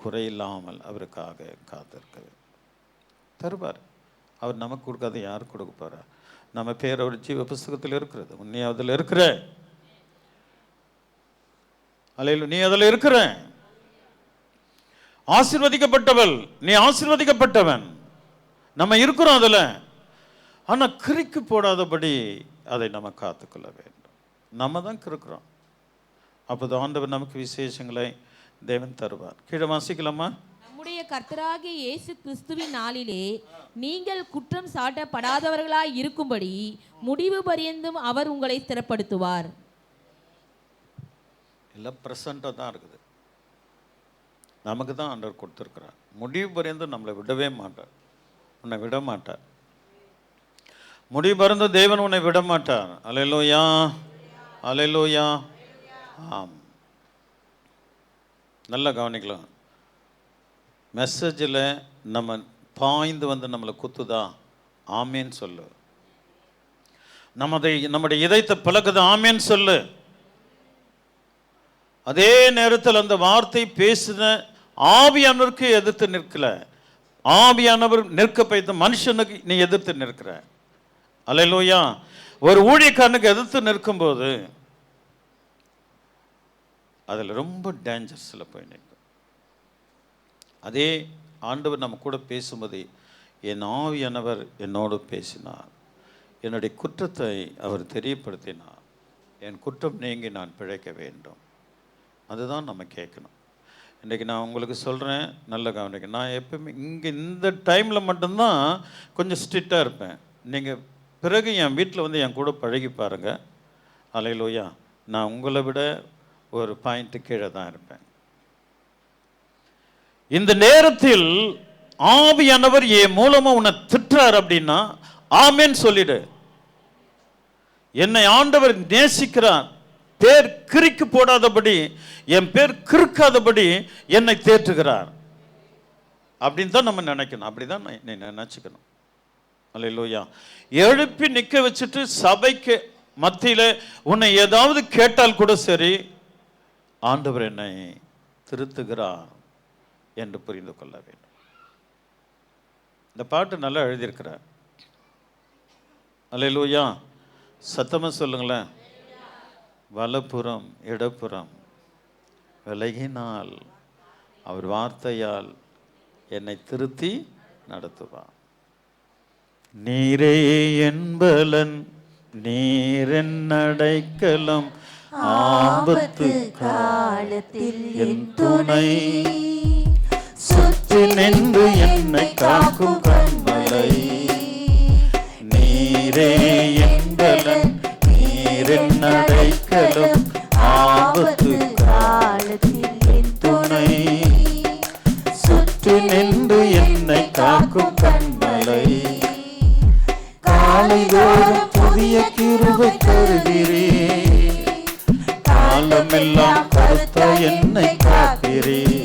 குறையில்லாமல் அவருக்காக காத்திருக்க தருவார். அவர் நமக்கு கொடுக்காத யார் கொடுக்க போகிறார்? நம்ம பேர் அவர் ஜீவ புஸ்தகத்தில் இருக்கிறது. நீ அதில் இருக்கிற. அல்லேலூயா. நீ அதில் இருக்கிற. ஆசீர்வதிக்கப்பட்டவள், நீ ஆசீர்வதிக்கப்பட்டவன். நம்ம இருக்கிறோம் அதில். ஆனால் கிறுக்கி போடாதபடி அதை நம்ம காத்துக்கொள்ள வேண்டும். நம்ம தான் கிறுக்கிறோம். அப்போது ஆண்டவர் நமக்கு விசேஷங்களை தேவன் தருவார். கீழே வாசிக்கலாமா? நம்முடைய கர்த்தராகிய இயேசு கிறிஸ்துவின் நாளிலே நீங்கள் குற்றம் சாட்டப்படாதவர்களாய் இருக்கும்படி முடிவு பரியந்தும் அவர் உங்களை ஸ்திரப்படுத்துவார். எல்லாம் ப்ரெசண்டாக தான் இருக்குது. நமக்கு தான் ஆண்டவர் கொடுத்துருக்கிறார். முடிவு பரியந்தும் நம்மளை விடவே மாட்டார். உன்னை விட மாட்டார். முடிவு பரிந்து தேவன் உன்னை விட மாட்டார். அல்லேலூயா, அல்லேலூயா. ஆம், நல்லா கவனிக்கலாம். மெசேஜில் நம்ம பாய்ந்து நம்மளை குத்துதா? ஆமேன்னு சொல்லு. நம்முடைய இதயத்தை பழக்குது, ஆமேன்னு சொல்லு. அதே நேரத்தில் அந்த வார்த்தை பேசின ஆவியானவருக்கு எதிர்த்து நிற்கல. ஆவியானவர் நிற்க வைத்த மனுஷனுக்கு நீ எதிர்த்து நிற்கிற. அல்லேலூயா. ஒரு ஊழியக்காரனுக்கு எதிர்த்து நிற்கும்போது அதில் ரொம்ப டேஞ்சர்ஸில் போய் நிற்கும். அதே ஆண்டவர் நம்ம கூட பேசும்போது என் ஆவியானவர் என்னோடு பேசினார், என்னுடைய குற்றத்தை அவர் தெரியப்படுத்தினார், என் குற்றம் நீங்கி நான் பிழைக்க வேண்டும். அதுதான் நம்ம கேட்கணும். இன்றைக்கி நான் உங்களுக்கு சொல்கிறேன், நல்ல கவனிக்க. நான் எப்பவுமே இங்கே இந்த டைமில் மட்டும்தான் கொஞ்சம் ஸ்ட்ரிக்டாக இருப்பேன். நீங்கள் பிறகு என் வீட்டில் வந்து என் கூட பழகி பாருங்கள். அல்லேலூயா, நான் உங்களை விட ஒரு பாயிண்ட்டு கீழே தான் இருப்பேன். இந்த நேரத்தில் ஆவியானவர் என் மூலமா உன்னை திட்டுறார் அப்படின்னா ஆமென் சொல்லிடு. என்னை ஆண்டவர் நேசிக்கிறார், பேர் கிறுக்கி போடாதபடி, என் பேர் கிறுக்காதபடி என்னை தேற்றுகிறார் அப்படின்னு தான் நம்ம நினைக்கணும். அப்படிதான் நினைச்சுக்கணும். அல்லேலூயா. எழுப்பி நிற்க வச்சுட்டு சபைக்கு மத்தியில் உன்னை ஏதாவது கேட்டால் கூட சரி, ஆண்டவர் என்னை திருத்துகிறார் என்று புரிந்து கொள்ள வேண்டும். இந்த பாட்டு நல்லா எழுதியிருக்கிறார். அல்லேலூயா. சத்தமாக சொல்லுங்களேன். வலப்புறம் இடப்புறம் விலகினால் அவர் வார்த்தையால் என்னை திருத்தி நடத்துவார். நீரே என்பலன், நீரென் அடைக்கலம், ஆபத்து காலத்தில் என் துணை, சுற்றி நின்று என்னை காக்கும் கண்மலை. நீரே என்பலன், நீரென் அடைக்கலம், ஆபத்து காலத்தில் என் துணை, சுற்றி நின்று என்னை காக்கும் கண்மலை. காலைதோறும் புதிய கிருபை தருகிறீர், காலமெல்லாம் கருத்த என்னை காக்கிறீர்.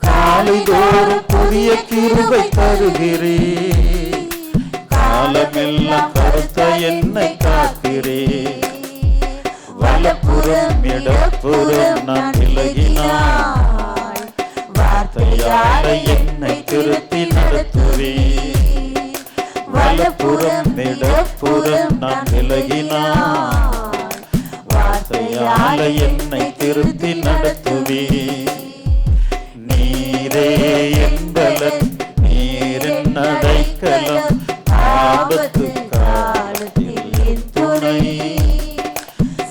காலைதோறும் புதிய கிருபை தருகிறீர், காலமெல்லாம் கருத்த என்னை காக்கிறீர். வலப்புறம் இடப்புறம் நான் விலகினாள், வார்த்தையால என்னை திருத்தி நடத்துவீர். வலப்புறம் இடப்புறம் நான் விலகினாள், வார்த்தையால என்னை திருத்தி நடத்துவீர். நீரே என்பலன், நீரென் அடைக்கலம், ஆபத்து காலத்தில் என் துணை,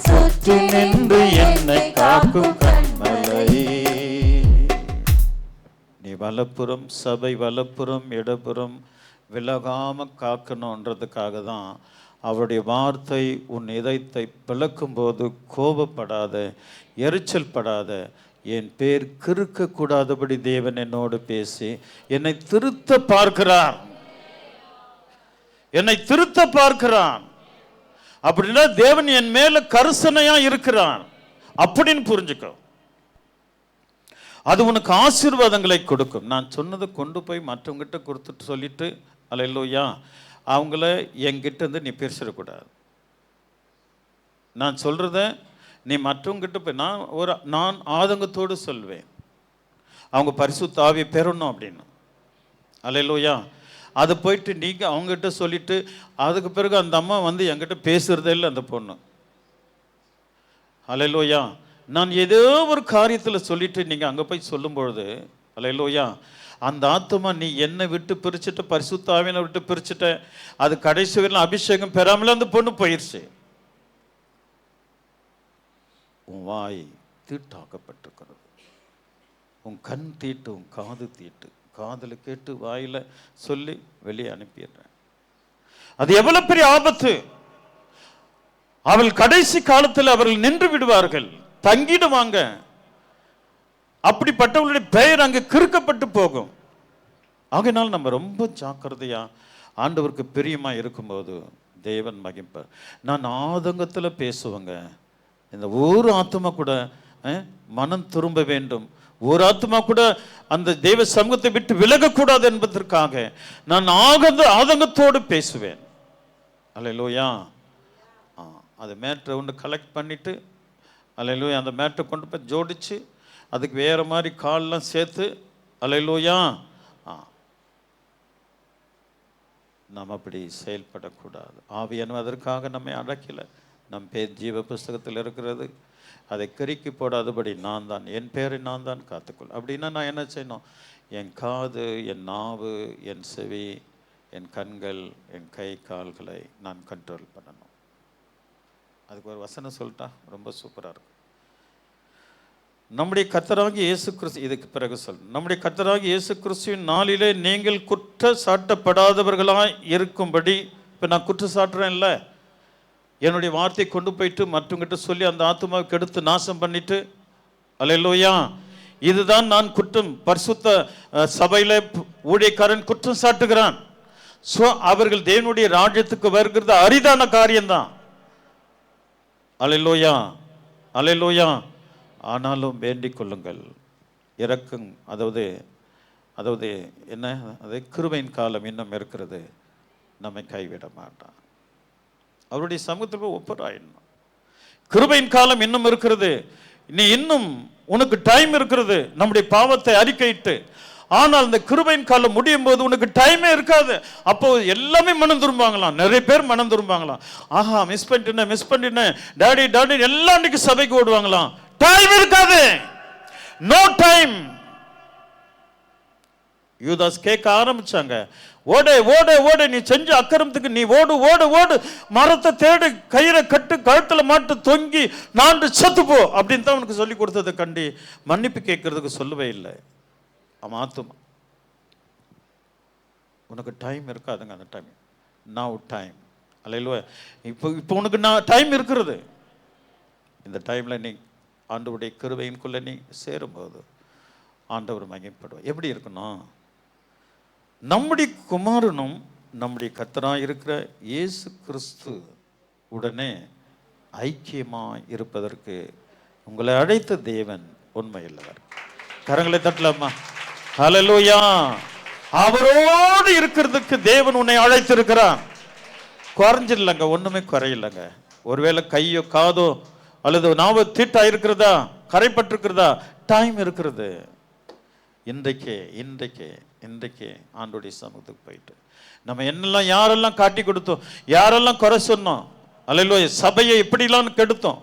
சுற்றி நின்று என்னை காக்கும் கண்மலை. நீ வலப்புறம், சபை வலப்புறம் இடப்புறம் விலகாம காக்கணுன்றதுக்காக தான் அவருடைய வார்த்தை உன் இதயத்தை பிளக்கும்போது கோபப்படாத, எரிச்சல் படாத, என் பேர் கிறுக்க கூடாதபடி தேவன் என்னோடு பேசி என்னை திருத்த பார்க்கிறார், என்னை திருத்த பார்க்கிறான். அப்படின்னா தேவன் என் மேல கரிசனையா இருக்கிறான் அப்படின்னு புரிஞ்சுக்கோ. அது உனக்கு ஆசீர்வாதங்களை கொடுக்கும். நான் சொன்னதை கொண்டு போய் மற்றவங்கிட்ட கொடுத்துட்டு சொல்லிட்டு அல்லேலூயா அவங்கள என்கிட்ட இருந்து நீ பேசிடக்கூடாது. நான் சொல்றத நீ மற்றவங்கிட்ட போய் நான் ஆதங்கத்தோடு சொல்வேன், அவங்க பரிசுத்த ஆவியை பெறணும் அப்படின்னு. அல்லேலூயா. அது போயிட்டு நீங்கள் அவங்ககிட்ட சொல்லிட்டு அதுக்கு பிறகு அந்த அம்மா வந்து என்கிட்ட பேசுறதே இல்லை அந்த பொண்ணு. அல்லேலூயா. நான் ஏதோ ஒரு காரியத்தில் சொல்லிட்டு நீங்கள் அங்கே போய் சொல்லும் பொழுது அல்லேலூயா அந்த ஆத்துமா நீ என்னை விட்டு பிரிச்சுட்ட, பரிசுத்த ஆவியை விட்டு பிரிச்சுட்ட, அது கடைசி வரையிலும் அபிஷேகம் பெறாமல அந்த பொண்ணு போயிடுச்சு. உன் வாய் தீட்டாக்கப்பட்டிருக்கிறது, உன் கண் தீட்டு, உன் காது தீட்டு. காதில் கேட்டு வாயில சொல்லி வெளியே அனுப்பிடுறேன். அது எவ்வளவு பெரிய ஆபத்து. அவள் கடைசி காலத்தில் அவர்கள் நின்று விடுவார்கள், தங்கிடுவாங்க. அப்படிப்பட்டவர்களுடைய பெயர் அங்கு கிறுக்கப்பட்டு போகும். ஆகையினால் நம்ம ரொம்ப ஜாக்கிரதையா ஆண்டவருக்கு பிரியமா இருக்கும்போது தேவன் மகிழ்ப்பார். நான் ஆதங்கத்தில் பேசுவேங்க. இந்த ஒரு ஆத்மா கூட மனம் திரும்ப வேண்டும், ஒரு ஆத்மா கூட அந்த தெய்வ சமூகத்தை விட்டு விலகக்கூடாது என்பதற்காக நான் ஆதங்கத்தோடு பேசுவேன். அல்லேலூயா. அது மேட்ரை ஒன்று கலெக்ட் பண்ணிட்டு அல்லேலூயா அந்த மேட்டை கொண்டு போய் ஜோடிச்சு அதுக்கு வேறு மாதிரி கால்லாம் சேர்த்து அல்லேலூயா. நாம் அப்படி செயல்படக்கூடாது. ஆவியானவர் அதற்காக நம்மை அடக்கலை. நம் பேர் ஜீவ புஸ்தகத்தில் இருக்கிறது. அதை கிறுக்கி போடாதபடி நான் தான், என் பேரை நான் தான் காத்துக்கொள். அப்படின்னா நான் என்ன செய்யணும்? என் காது, என் நாவு, என் செவி, என் கண்கள், என் கை கால்களை நான் கண்ட்ரோல் பண்ணணும். அதுக்கு ஒரு வசனம் சொல்லிட்டா ரொம்ப சூப்பராக இருக்கும். நம்முடைய கர்த்தராகிய இயேசு கிறிஸ்து, இதுக்கு பிறகு நம்முடைய கர்த்தராகிய இயேசு கிறிஸ்துவின் நாளிலே நீங்கள் குற்றம் சாட்டப்படாதவர்களாய் இருக்கும்படி. இப்போ நான் குற்றம் சாட்டுறேன்ல, என்னுடைய வார்த்தையை கொண்டு போயிட்டு மற்றவங்கிட்ட சொல்லி அந்த ஆத்துமாவை கெடுத்து நாசம் பண்ணிட்டு, அல்லேலூயா, இதுதான் நான் குற்றம். பரிசுத்த சபையில் ஊழியக்காரன் குற்றம் சாட்டுகிறான். ஸோ அவர்கள் தேவனுடைய ராஜ்யத்துக்கு வருகிறது அரிதான காரியம்தான். அல்லேலூயா, அல்லேலூயா. ஆனாலும் வேண்டிக் கொள்ளுங்கள், இறக்கும். அதாவது என்ன, அது கிருபையின் காலம் இன்னும் இருக்கிறது, நம்மை கைவிட மாட்டான். அவருடைய சமூகத்துக்கு ஒப்புராயிடணும். கிருபையின் காலம் இன்னும் இருக்கிறது, நீ இன்னும் உனக்கு டைம் இருக்கிறது நம்முடைய பாவத்தை அறிக்கையிட்டு. ஆனால் இந்த கிருபையின் காலம் முடியும் போது உனக்கு டைமே இருக்காது. அப்போ எல்லாமே மனம் திரும்பாங்களாம், நிறைய பேர் மனம் திரும்பாங்களாம். ஆஹா, மிஸ் பண்ணிட்டேன் டாடி எல்லாம் அன்னைக்கு சபைக்கு ஓடுவாங்களாம். டைம் இருக்காது, நோ டைம். யூதாஸ் கேட்க ஆரம்பிச்சாங்க, ஓடு ஓடு ஓடு, நீ செஞ்ச அக்கிரமத்துக்கு நீ ஓடு ஓடு ஓடு, மரத்தை தேடு, கயிறை கட்டு, கழுத்துல மாட்டு, தொங்கி நாண்டு செத்து போ அப்படின்னு தான் அவனுக்கு சொல்லி கொடுத்ததை கண்டி மன்னிப்பு கேட்கறதுக்கு சொல்லவே இல்லை. அவன் ஆத்துமா, உனக்கு டைம் இருக்காதுங்க, அந்த டைம் நவ் டைம். அல்லேலூயா. இப்போ உனக்கு நான் டைம் இருக்கிறது. இந்த டைம்ல நீ ஆண்டவருடைய கிருபையின்குள்ள நீ சேரும்போது ஆண்டவர் மகிமைப்படுவார். எப்படி இருக்கணும்? நம்முடைய குமாரனும் நம்முடைய கர்த்தராய் இருக்கிற இயேசு கிறிஸ்து உடனே ஐக்கியமாய் இருப்பதற்கு உங்களை அழைத்த தேவன் உண்மையுள்ளவர். கரங்களை தட்டலாமா? ஹல்லேலூயா. அவரோடு இருக்கிறதுக்கு தேவன் உன்னை அழைத்திருக்கிறார். குறைஞ்சிடலங்க, ஒண்ணுமே குறையில்லைங்க. ஒருவேளை கையோ காதோ அல்லது நாவோ தீட்டா இருக்கிறதா, கரைப்பட்டிருக்கிறதா, டைம் இருக்கிறது. இன்றைக்கே ஆண்டோடைய சமூகத்துக்கு போயிட்டு நம்ம என்னெல்லாம் யாரெல்லாம் காட்டி கொடுத்தோம், யாரெல்லாம் குறை சொன்னோம், அல்லேலூயா, சபையை எப்படிலாம் கெடுத்தோம்,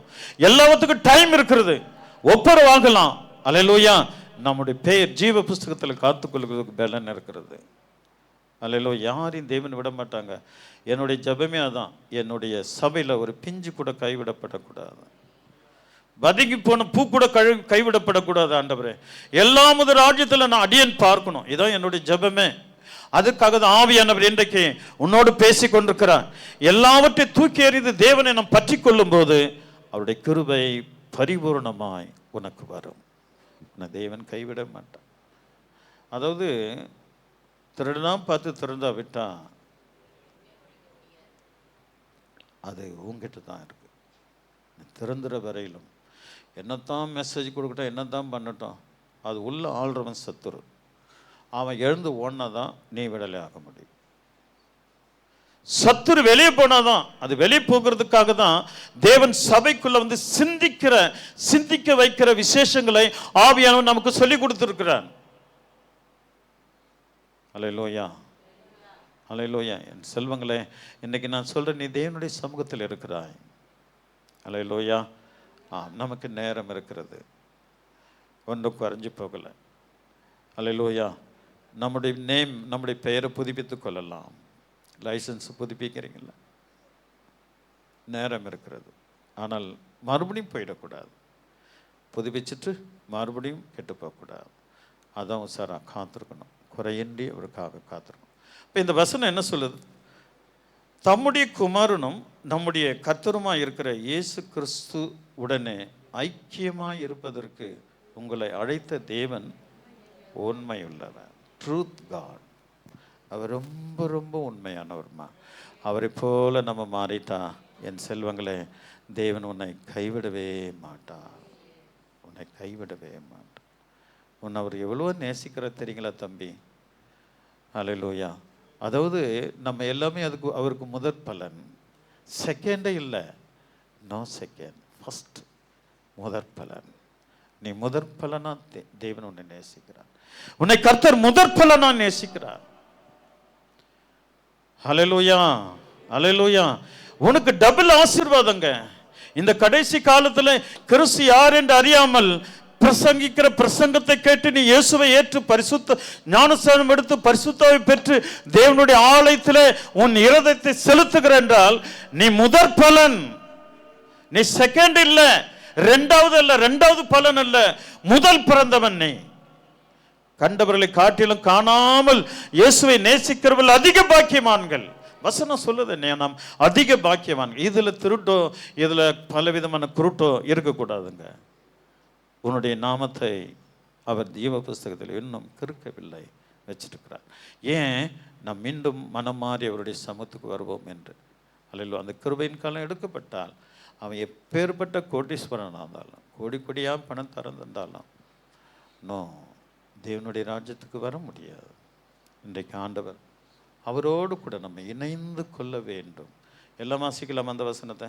எல்லாத்துக்கும் டைம் இருக்கிறது. ஒப்புரவாகலாம். அல்லேலூயா. நம்முடைய பெயர் ஜீவ புஸ்தகத்தில் காத்துக்கொள்வதற்கு பலன் இருக்கிறது. அல்லேலூயா. யாரையும் தேவன் விட மாட்டாங்க. என்னுடைய ஜெபமே அதான், என்னுடைய சபையில் ஒரு பிஞ்சு கூட கைவிடப்படக்கூடாது, வதங்கி போன பூ கூட கைவிடப்படக்கூடாது. ஆண்டவரே, எல்லாமது ராஜ்யத்தில் நான் அடியன் பார்க்கணும். இதான் என்னுடைய ஜெபமே. அதுக்காக தான் ஆவியானவர் இன்றைக்கு உன்னோடு பேசி கொண்டிருக்கிறார். எல்லாவற்றையும் தூக்கி எறிந்து தேவனை நாம் பற்றி கொள்ளும் போது அவருடைய கிருபை பரிபூர்ணமாய் உனக்கு வரும். உன்னை தேவன் கைவிட மாட்டான். அதாவது திருடனா பார்த்து திருந்தா விட்டா அது உங்ககிட்ட தான் இருக்கு. திறந்துற வரையிலும் என்னத்தான் மெசேஜ் கொடுக்கட்டும், என்னத்தான் பண்ணட்டும், அது உள்ள ஆள்றவன் சத்துரு. அவன் எழுந்து ஓடினாதான் நீ விடலை ஆக முடியும். சத்துரு வெளியே போனாதான், அது வெளியே போகிறதுக்காக தான் தேவன் சபைக்குள்ள வந்து சிந்திக்க வைக்கிற விசேஷங்களை ஆவியானவர் நமக்கு சொல்லி கொடுத்திருக்கிறார். அல்லேலூயா, அல்லேலூயா. என் செல்வங்களே, இன்னைக்கு நான் சொல்றேன், நீ தேவனுடைய சமூகத்தில் இருக்கிறாய். அல்லேலூயா. நமக்கு நேரம் இருக்கிறது, ஒன்றும் குறைஞ்சி போகலை. அல்லேலூயா. நம்முடைய பெயரை புதுப்பித்துக் கொள்ளலாம். லைசன்ஸ் புதுப்பிக்கிறீங்களா? நேரம் இருக்கிறது. ஆனால் மறுபடியும் போயிடக்கூடாது. புதுப்பிச்சுட்டு மறுபடியும் கெட்டு போகக்கூடாது. அதான் உசாராக காத்திருக்கணும், குறையின்றி அவருக்காக காத்திருக்கணும். இப்போ இந்த வசனம் என்ன சொல்லுது? தம்முடைய குமாரனும் நம்முடைய கர்த்தருமாய் இருக்கிற இயேசு கிறிஸ்து உடனே ஐக்கியமாய் இருப்பதற்கு உங்களை அழைத்த தேவன் உண்மையுள்ளவர். Truth God. அவர் ரொம்ப ரொம்ப உண்மையானவர்மா. அவரை போல நம்ம மாறிட்டா என் செல்வங்களே, தேவன் உன்னை கைவிடவே மாட்டார். உன்னை கைவிடவே மாட்டார். உன்னை அவர் எவ்வளோ நேசிக்கிற தெரியுங்களா தம்பி? அல்லேலூயா. அதாவது நம்ம எல்லாமே அவருக்கு முதற் பலன். செகண்டே இல்லை, நோ செகண்ட், ஃபர்ஸ்ட். முதற் பலன். நீ முதற் பலனா தேவன் உன்னை நேசிக்கிறார். உன்னை கர்த்தர் முதற் பலனா நேசிக்கிறார். ஹல்லேலூயா, ஹல்லேலூயா. உனக்கு டபுள் ஆசீர்வாதங்க. இந்த கடைசி காலத்தில் கிறிஸ்து யார் என்று அறியாமல் பிரசங்கிக்கிற பிரசங்கத்தை கேட்டு நீ இயேசுவை ஏற்று பரிசுத்த ஞானஸ்நானம் எடுத்து பரிசுத்தாவை பெற்று தேவனுடைய ஆலயத்தில் உன் இருதயத்தை செலுத்துகிற என்றால் நீ முதற் பலன். நீ செகண்ட் இல்ல, இரண்டாவது அல்ல, இரண்டாவது பலன் அல்ல, முதல் பிறந்தவன் நீ. கண்டவர்களை காட்டிலும் காணாமல் இயேசுவை நேசிக்கிறவர்கள் அதிக பாக்கியவான்கள். வசனம் சொல்லுது, நாம் அதிக பாக்கியவான்கள். இதுல திருட்டோ இதுல பலவிதமான குருட்டோ இருக்கக்கூடாதுங்க. உன்னுடைய நாமத்தை அவர் ஜீவ புஸ்தகத்தில் இன்னும் கிறுக்கவில்லை, வச்சிருக்கிறார். ஏன்? நாம் மீண்டும் மனம் மாறி அவருடைய சமூகத்துக்கு வருவோம் என்று. அல்ல, அந்த கிருபையின் காலம் எடுக்கப்பட்டால் அவன் எப்பேற்பட்ட கோட்டீஸ்வரனாக இருந்தாலும், கோடி கோடியாக பணம் திறந்திருந்தாலும் நோ, தேவனுடைய ராஜ்யத்துக்கு வர முடியாது. இன்றைக்கு ஆண்டவர் அவரோடு கூட நம்ம இணைந்து கொள்ள வேண்டும். எல்லாம் வாசிக்கலாம் அந்த வசனத்தை.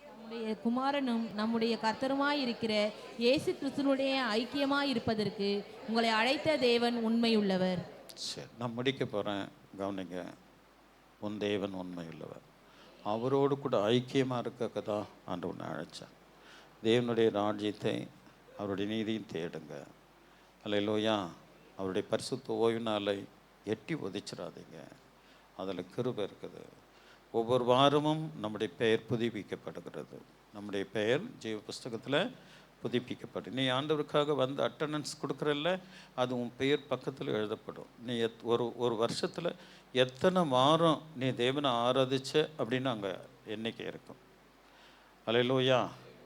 நம்முடைய குமாரனும் நம்முடைய கர்த்தருமாய் இருக்கிற இயேசு கிறிஸ்துனுடைய ஐக்கியமாய் இருப்பதற்கு உங்களை அழைத்த தேவன் உண்மையுள்ளவர். சரி, நான் முடிக்க போகிறேன், கவனிங்க. உன் தேவன் உண்மையுள்ளவர். அவரோடு கூட ஐக்கியமாக இருக்க தான் ஆண்டவனை அழைச்சார். தேவனுடைய ராஜ்யத்தை அவருடைய நீதியும் தேடுங்க. அல்லேலூயா. அவருடைய பரிசுத்த ஓய்வு நாளை எட்டி ஒதிச்சிடாதீங்க. அதில் கிருபை இருக்குது. ஒவ்வொரு வாரமும் நம்முடைய பெயர் புதுப்பிக்கப்படுகிறது. நம்முடைய பெயர் ஜீவ புஸ்தகத்தில் புதுப்பிக்கப்படும். நீ ஆண்டவருக்காக வந்து அட்டண்டன்ஸ் கொடுக்குறல்ல, அது உன் பெயர் பக்கத்தில் எழுதப்படும். நீ ஒரு வருஷத்தில் எத்தனை வாரம் நீ தேவனை ஆராதிச்ச அப்படின்னு அங்கே எண்ணிக்கை இருக்கும். அல்லேலூயா.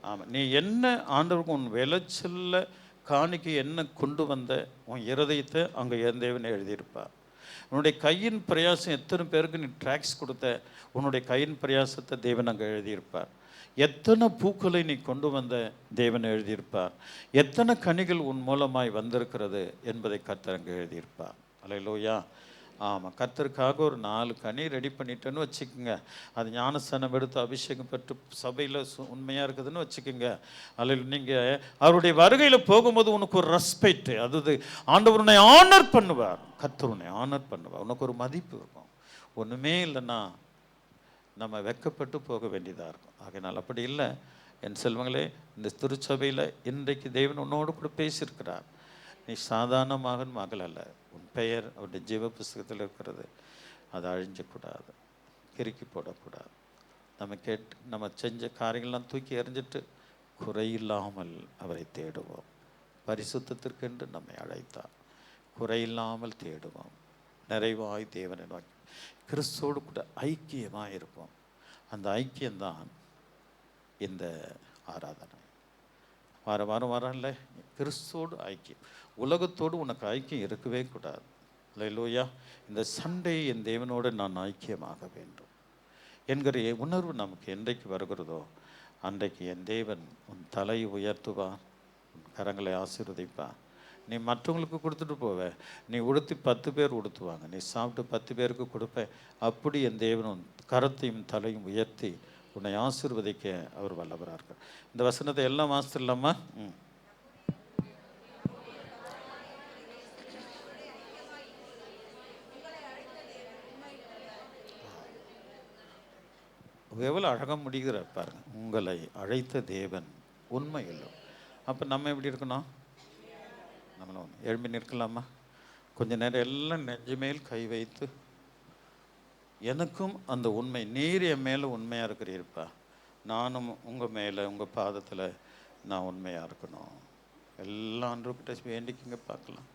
ஆமாம், நீ என்ன ஆண்டவருக்கு உன் விளைச்சல்ல காணிக்கை என்ன கொண்டு வந்த உன் இருதயத்தை அங்கே என் தேவனை எழுதியிருப்பார். உன்னுடைய கையின் பிரயாசம் எத்தனை பேருக்கு நீ ட்ராக்ஸ் கொடுத்த, உன்னுடைய கையின் பிரயாசத்தை தேவன் அங்கே எழுதியிருப்பார். எத்தனை பூக்களை நீ கொண்டு வந்த தேவன் எழுதியிருப்பார். எத்தனை கனிகள் உன் மூலமாய் வந்திருக்கிறது என்பதை கர்த்தர் அங்கே எழுதியிருப்பார். அல்லேலூயா. ஆமாம், கர்த்தருக்காக ஒரு 4 கனி ரெடி பண்ணிட்டேன்னு வச்சுக்கோங்க. அது ஞானஸ்நானம் எடுத்து அபிஷேகம் பெற்று சபையில் உண்மையாக இருக்குதுன்னு வச்சுக்கோங்க. அதில் நீங்கள் அவருடைய வருகையில் போகும்போது உனக்கு ஒரு ரெஸ்பெக்ட், அது ஆண்டவர் உன்னை ஆனர் பண்ணுவார். கர்த்தர் உன்னை ஆனர் பண்ணுவார். உனக்கு ஒரு மதிப்பு இருக்கும். ஒன்றுமே இல்லைன்னா நம்ம வெக்கப்பட்டு போக வேண்டியதாக இருக்கும். ஆகையினால் அப்படி இல்லை. என் செல்வங்களே, இந்த திருச்சபையில் இன்றைக்கு தேவன் உன்னோடு கூட பேசியிருக்கிறார். நீ சாதாரண மகள் அல்ல. உன் பெயர் அவருடைய ஜீவ புஸ்தகத்தில் இருக்கிறது. அதை அழிஞ்சக்கூடாது, கிறுக்கி போடக்கூடாது. நம்ம செஞ்ச காரியங்கள்லாம் தூக்கி எறிஞ்சிட்டு குறையில்லாமல் அவரை தேடுவோம். பரிசுத்தத்திற்கென்று நம்மை அழைத்தார். குறையில்லாமல் தேடுவோம். நிறைவாய் தேவனை நோக்கி கிறிஸ்துவோடு கூட ஐக்கியமாக இருப்போம். அந்த ஐக்கியம்தான் இந்த ஆராதனை. வாரம் வரல, கிறிஸ்துவோடு ஐக்கியம். உலகத்தோடு உனக்கு ஐக்கியம் இருக்கவே கூடாது. அல்லேலூயா. இந்த சண்டே என் தேவனோடு நான் ஐக்கியமாக வேண்டும் என்கிற உணர்வு நமக்கு என்றைக்கு வருகிறதோ அன்றைக்கு என் தேவன் உன் தலையை உயர்த்துவார், உன் கரங்களை ஆசீர்வதிப்பார். நீ மற்றவங்களுக்கு கொடுத்துட்டு போவ, நீ உடுத்தி 10 பேர் உடுத்துவாங்க, நீ சாப்பிட்டு 10 பேருக்கு கொடுப்ப. அப்படி என் தேவன் உன் கரத்தையும் தலையும் உயர்த்தி உன்னை ஆசீர்வதிக்க அவர் வல்லவராக இருக்கார். இந்த வசனத்தை எல்லாம் வாசித்துடலாமா? எவ்வளோ அழகாக முடிகிற பாருங்க. உங்களை அழைத்த தேவன் உண்மையில்லை. அப்போ நம்ம எப்படி இருக்கணும்? நம்மளும் எழும்பி நிற்கலாமா? கொஞ்ச நேரம் எல்லாம் நெஞ்சு மேல் கை வைத்து, எனக்கும் அந்த உண்மை, நீர் என் மேலே உண்மையாக இருக்கிறீர்ப்பா, நானும் உங்கள் மேலே உங்கள் பாதத்தில் நான் உண்மையாக இருக்கணும். எல்லாம் அன்றுக்கிட்ட வேண்டிக்கிங்க பார்க்கலாம்.